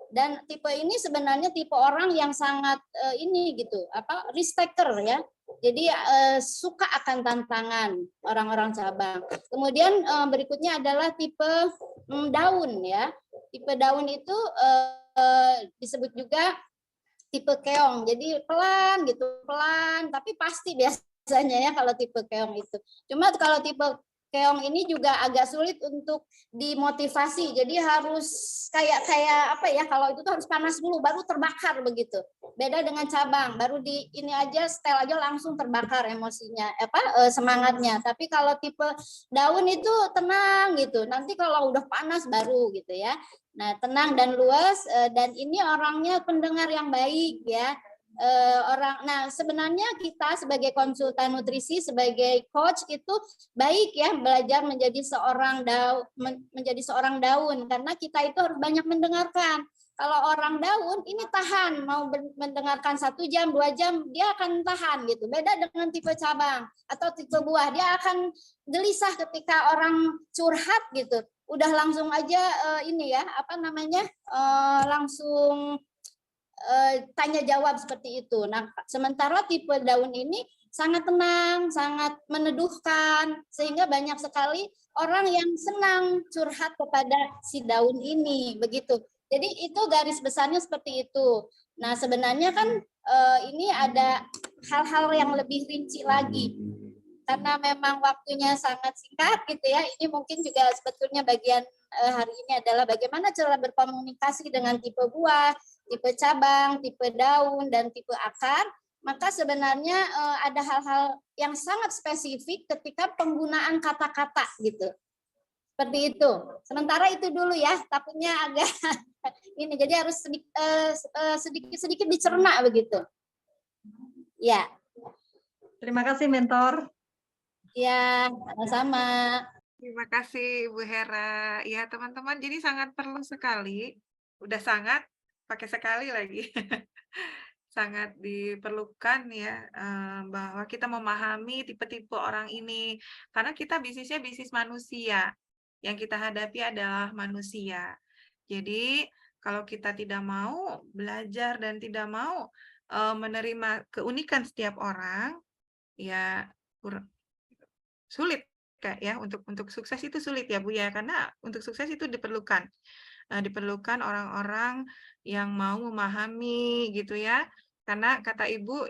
Dan tipe ini sebenarnya tipe orang yang sangat ini gitu, risk taker ya. Jadi suka akan tantangan orang-orang cabang. Kemudian berikutnya adalah tipe daun ya. Tipe daun itu disebut juga tipe keong. Jadi pelan gitu, pelan tapi pasti biasanya ya kalau tipe keong itu. Cuma kalau tipe keong ini juga agak sulit untuk dimotivasi. Jadi harus kayak apa ya, kalau itu tuh harus panas dulu baru terbakar begitu. Beda dengan cabang, baru di ini aja setel aja langsung terbakar emosinya, semangatnya. Tapi kalau tipe daun itu tenang gitu. Nanti kalau udah panas baru gitu ya. Nah, tenang dan luas dan ini orangnya pendengar yang baik ya. Nah sebenarnya kita sebagai konsultan nutrisi, sebagai coach itu baik ya belajar menjadi seorang daun karena kita itu harus banyak mendengarkan. Kalau orang daun ini tahan, mau mendengarkan 1 jam 2 jam dia akan tahan gitu. Beda dengan tipe cabang atau tipe buah, dia akan gelisah ketika orang curhat gitu. Udah langsung aja langsung tanya jawab seperti itu. Nah, sementara tipe daun ini sangat tenang, sangat meneduhkan, sehingga banyak sekali orang yang senang curhat kepada si daun ini, begitu. Jadi itu garis besarnya seperti itu. Nah, sebenarnya kan ini ada hal-hal yang lebih rinci lagi. Karena memang waktunya sangat singkat gitu ya. Ini mungkin juga sebetulnya bagian hari ini adalah bagaimana cara berkomunikasi dengan tipe buah, tipe cabang, tipe daun, dan tipe akar. Maka sebenarnya ada hal-hal yang sangat spesifik ketika penggunaan kata-kata gitu. Seperti itu. Sementara itu dulu ya, takutnya agak ini. Jadi harus sedikit-sedikit dicerna begitu. Ya. Terima kasih mentor. Ya, sama-sama. Terima kasih Ibu Hera. Ya teman-teman, jadi sangat perlu sekali, udah sangat, pakai sekali lagi, sangat diperlukan ya bahwa kita memahami tipe-tipe orang ini. Karena kita bisnisnya bisnis manusia, yang kita hadapi adalah manusia. Jadi kalau kita tidak mau belajar dan tidak mau menerima keunikan setiap orang, ya sulit Kak ya, untuk sukses itu sulit ya Bu ya, karena untuk sukses itu diperlukan orang-orang yang mau memahami gitu ya, karena kata Ibu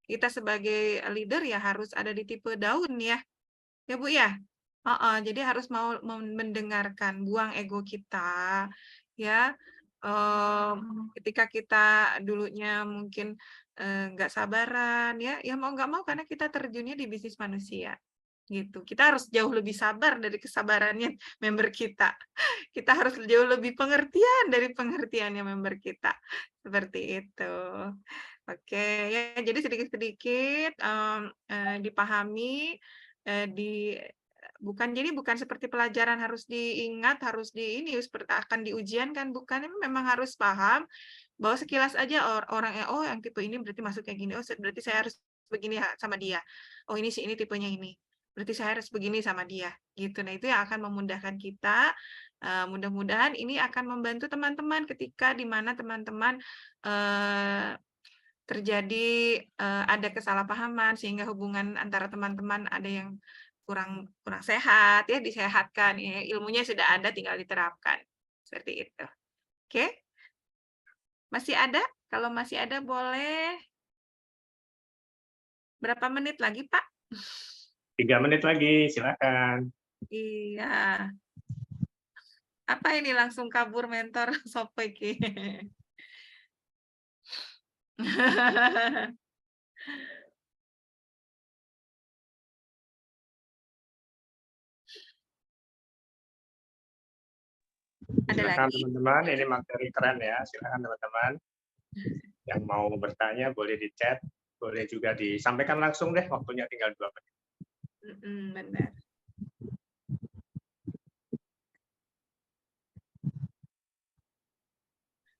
kita sebagai leader ya harus ada di tipe daun ya Bu ya. Jadi harus mau mendengarkan, buang ego kita ya. Ketika kita dulunya mungkin nggak sabaran ya mau nggak mau karena kita terjunnya di bisnis manusia gitu. Kita harus jauh lebih sabar dari kesabarannya member kita. Kita harus jauh lebih pengertian dari pengertiannya member kita. Seperti itu. Oke, ya jadi sedikit-sedikit dipahami, bukan seperti pelajaran harus diingat, harus seperti akan diujian kan, bukan, memang harus paham bahwa sekilas aja orang yang tipe ini berarti masuk kayak gini, berarti saya harus begini sama dia. Oh ini sih ini tipenya ini. Berarti saya harus begini sama dia gitu. Nah itu yang akan memudahkan kita, mudah-mudahan ini akan membantu teman-teman ketika di mana teman-teman terjadi ada kesalahpahaman sehingga hubungan antara teman-teman ada yang kurang sehat ya, disehatkan ya, ilmunya sudah ada tinggal diterapkan seperti itu. Oke, masih ada? Kalau masih ada boleh berapa menit lagi Pak? 3 menit lagi, silakan. Iya. Apa ini langsung kabur mentor Sopeki? Ada Silakan lagi? teman-teman, ini materi keren ya. Silakan teman-teman. Yang mau bertanya boleh di chat, boleh juga disampaikan langsung deh, waktunya tinggal 2 menit. Benar.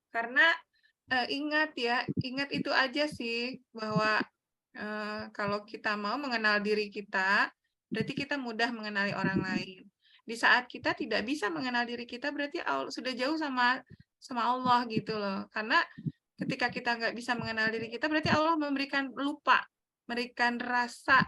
Karena ingat itu aja sih bahwa Kalau kita mau mengenal diri kita, berarti kita mudah mengenali orang lain. Di saat kita tidak bisa mengenal diri kita, berarti sudah jauh sama Allah gitu loh. Karena ketika kita nggak bisa mengenal diri kita, berarti Allah memberikan rasa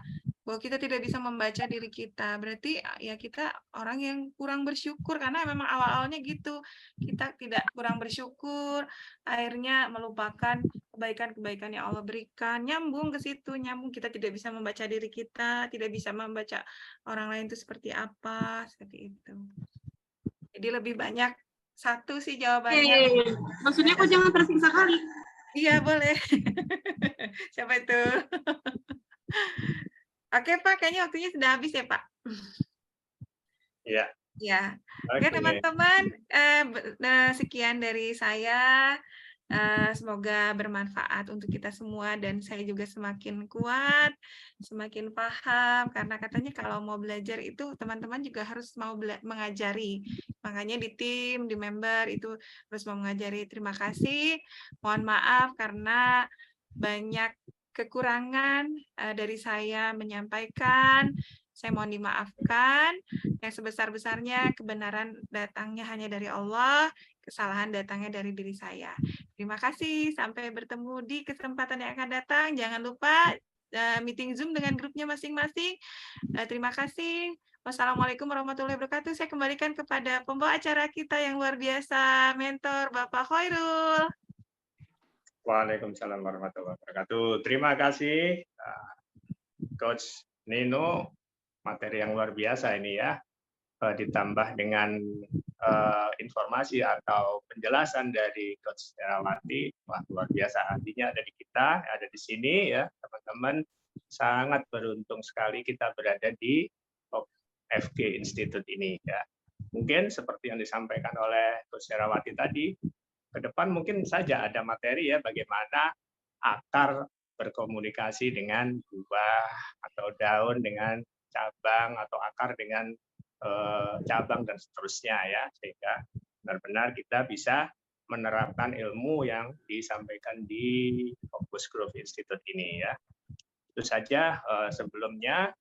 bahwa kita tidak bisa membaca diri kita. Berarti ya kita orang yang kurang bersyukur, karena memang awal-awalnya gitu. Kita tidak kurang bersyukur, akhirnya melupakan kebaikan-kebaikan yang Allah berikan. Nyambung ke situ, nyambung. Kita tidak bisa membaca diri kita, tidak bisa membaca orang lain itu seperti apa, seperti itu. Jadi lebih banyak satu sih jawabannya. Maksudnya kok jangan tersiksa kali. Iya, boleh. Siapa itu? Oke, Pak. Kayaknya waktunya sudah habis ya, Pak. Iya. Ya. Oke, Oke. teman-teman. Sekian dari saya. Semoga bermanfaat untuk kita semua dan saya juga semakin kuat, semakin paham, karena katanya kalau mau belajar itu teman-teman juga harus mau mengajari. Makanya di tim, di member itu harus mau mengajari. Terima kasih. Mohon maaf karena banyak kekurangan dari saya menyampaikan. Saya mohon dimaafkan. Yang sebesar-besarnya kebenaran datangnya hanya dari Allah, kesalahan datangnya dari diri saya. Terima kasih. Sampai bertemu di kesempatan yang akan datang. Jangan lupa meeting Zoom dengan grupnya masing-masing. Terima kasih. Wassalamualaikum warahmatullahi wabarakatuh. Saya kembalikan kepada pembawa acara kita yang luar biasa, mentor Bapak Khairul. Waalaikumsalam warahmatullahi wabarakatuh. Terima kasih, Coach Nino. Materi yang luar biasa ini ya. Ditambah dengan informasi atau penjelasan dari Coach Herawati, wah luar biasa, artinya ada di kita, ada di sini ya teman-teman. Sangat beruntung sekali kita berada di FG Institute ini ya. Mungkin seperti yang disampaikan oleh Coach Herawati tadi, ke depan mungkin saja ada materi ya bagaimana akar berkomunikasi dengan buah atau daun dengan cabang atau akar dengan cabang dan seterusnya ya, sehingga benar-benar kita bisa menerapkan ilmu yang disampaikan di Focus Group Institute ini ya. Itu saja. Sebelumnya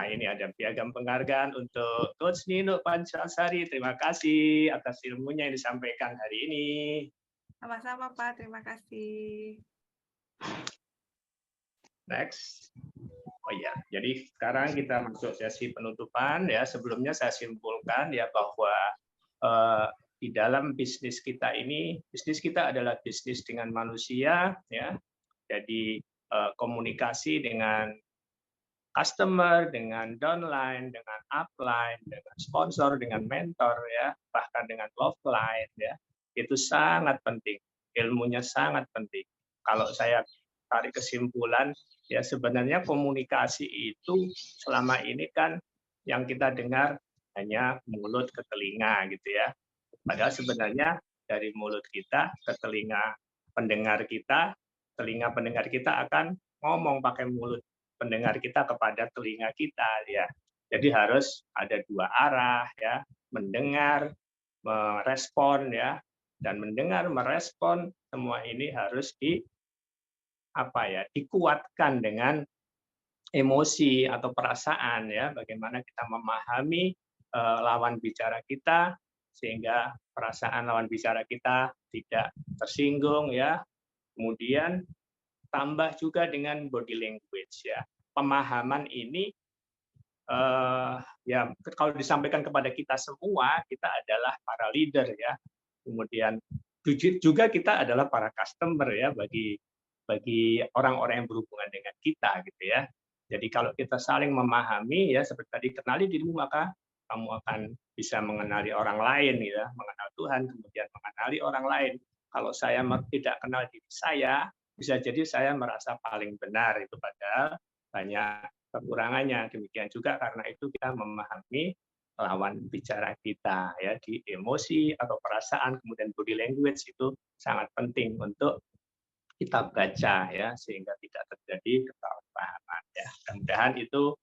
ini ada piagam penghargaan untuk Coach Nino Pancasari. Terima kasih atas ilmunya yang disampaikan hari ini. Sama-sama Pak, terima kasih. Next. Oh iya, jadi sekarang kita masuk sesi penutupan ya. Sebelumnya saya simpulkan ya bahwa di dalam bisnis kita ini, bisnis kita adalah bisnis dengan manusia ya. Jadi komunikasi dengan customer, dengan downline, dengan upline, dengan sponsor, dengan mentor ya, bahkan dengan offline ya. Itu sangat penting. Ilmunya sangat penting. Kalau saya tarik kesimpulan, ya sebenarnya komunikasi itu selama ini kan yang kita dengar hanya mulut ke telinga gitu ya. Padahal sebenarnya dari mulut kita ke telinga pendengar kita, telinga pendengar kita akan ngomong pakai mulut pendengar kita kepada telinga kita ya. Jadi harus ada dua arah ya, mendengar, merespon ya, dan mendengar, merespon, semua ini harus dikuatkan dengan emosi atau perasaan ya, bagaimana kita memahami lawan bicara kita sehingga perasaan lawan bicara kita tidak tersinggung ya. Kemudian tambah juga dengan body language ya. Pemahaman ini ya kalau disampaikan kepada kita semua, kita adalah para leader ya. Kemudian juga kita adalah para customer ya bagi orang-orang yang berhubungan dengan kita gitu ya. Jadi kalau kita saling memahami ya, seperti tadi kenali dirimu maka kamu akan bisa mengenali orang lain ya, mengenal Tuhan, kemudian mengenali orang lain. Kalau saya tidak kenal diri saya, bisa jadi saya merasa paling benar, itu padahal banyak kekurangannya. Demikian juga karena itu kita memahami lawan bicara kita ya, di emosi atau perasaan, kemudian body language itu sangat penting untuk kita baca ya, sehingga tidak terjadi kesalahpahaman ya. Mudah-mudahan itu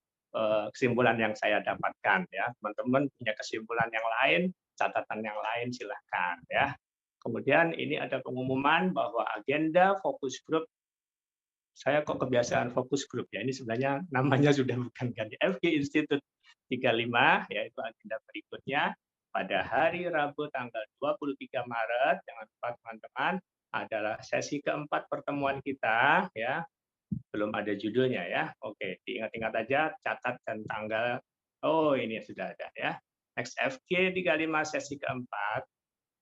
kesimpulan yang saya dapatkan ya. Teman-teman punya kesimpulan yang lain, catatan yang lain silahkan ya. Kemudian ini ada pengumuman bahwa agenda fokus grup saya kok kebiasaan fokus grup ya. Ini sebenarnya namanya sudah bukan ganti. FG Institute 35, yaitu agenda berikutnya. Pada hari Rabu tanggal 23 Maret, jangan lupa teman-teman, adalah sesi keempat pertemuan kita, ya. Belum ada judulnya ya. Oke, diingat-ingat aja, catat dan tanggal. Oh, ini sudah ada ya. Next FG 35 sesi keempat,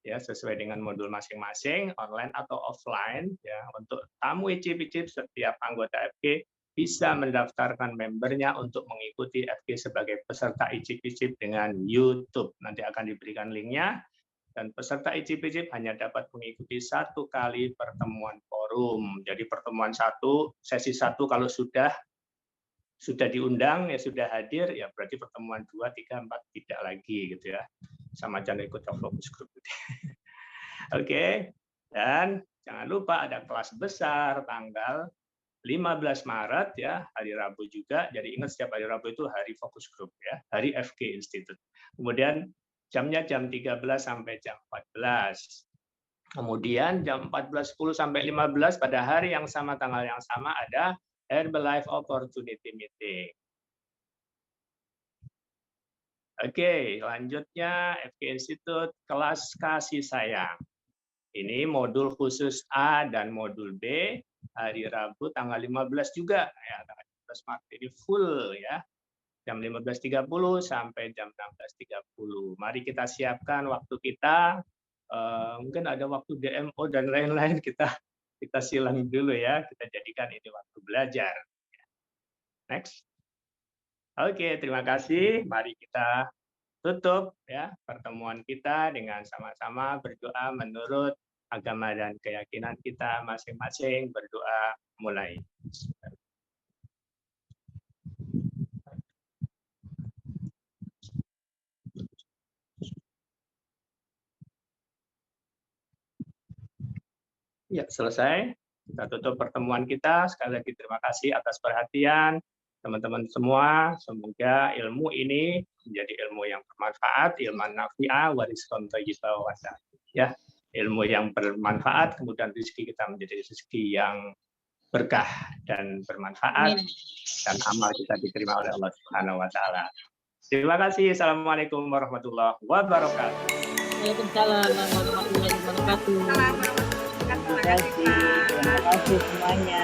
ya, sesuai dengan modul masing-masing, online atau offline, ya. Untuk tamu icip-icip, setiap anggota FG bisa mendaftarkan membernya untuk mengikuti FG sebagai peserta icip-icip dengan YouTube. Nanti akan diberikan linknya. Dan peserta icip-icip hanya dapat mengikuti 1 kali pertemuan forum. Jadi pertemuan 1, sesi 1 kalau sudah diundang, ya sudah hadir, ya berarti pertemuan 2, 3, 4 tidak lagi gitu ya. Sama jangan ikut fokus grup. Oke. Dan jangan lupa ada kelas besar tanggal 15 Maret ya, hari Rabu juga. Jadi ingat setiap hari Rabu itu hari fokus grup ya, hari FG Institute. Kemudian jamnya jam 13 sampai jam 14. Kemudian jam 14.10 sampai 15 pada hari yang sama, tanggal yang sama ada Herbalife Opportunity Meeting. Oke, lanjutnya FG Institute kelas kasih sayang. Ini modul khusus A dan modul B, hari Rabu tanggal 15 juga ya, tanggal 15 Maret ini full ya. Jam 15.30 sampai jam 16.30. Mari kita siapkan waktu kita. Mungkin ada waktu DMO dan lain-lain, kita silang dulu ya. Kita jadikan ini waktu belajar. Next. Oke, terima kasih. Mari kita tutup ya pertemuan kita dengan sama-sama berdoa menurut agama dan keyakinan kita masing-masing. Berdoa mulai. Ya, selesai. Kita tutup pertemuan kita. Sekali lagi terima kasih atas perhatian teman-teman semua. Semoga ilmu ini menjadi ilmu yang bermanfaat, ilmu nafi'ah, warizqan thayyiban wa wasa'. Ya, ilmu yang bermanfaat, kemudian rezeki kita menjadi rezeki yang berkah dan bermanfaat, dan amal kita diterima oleh Allah Subhanahu wa taala. Terima kasih. Assalamualaikum warahmatullahi wabarakatuh. Waalaikumsalam warahmatullahi wabarakatuh. Terima kasih. Terima kasih semuanya.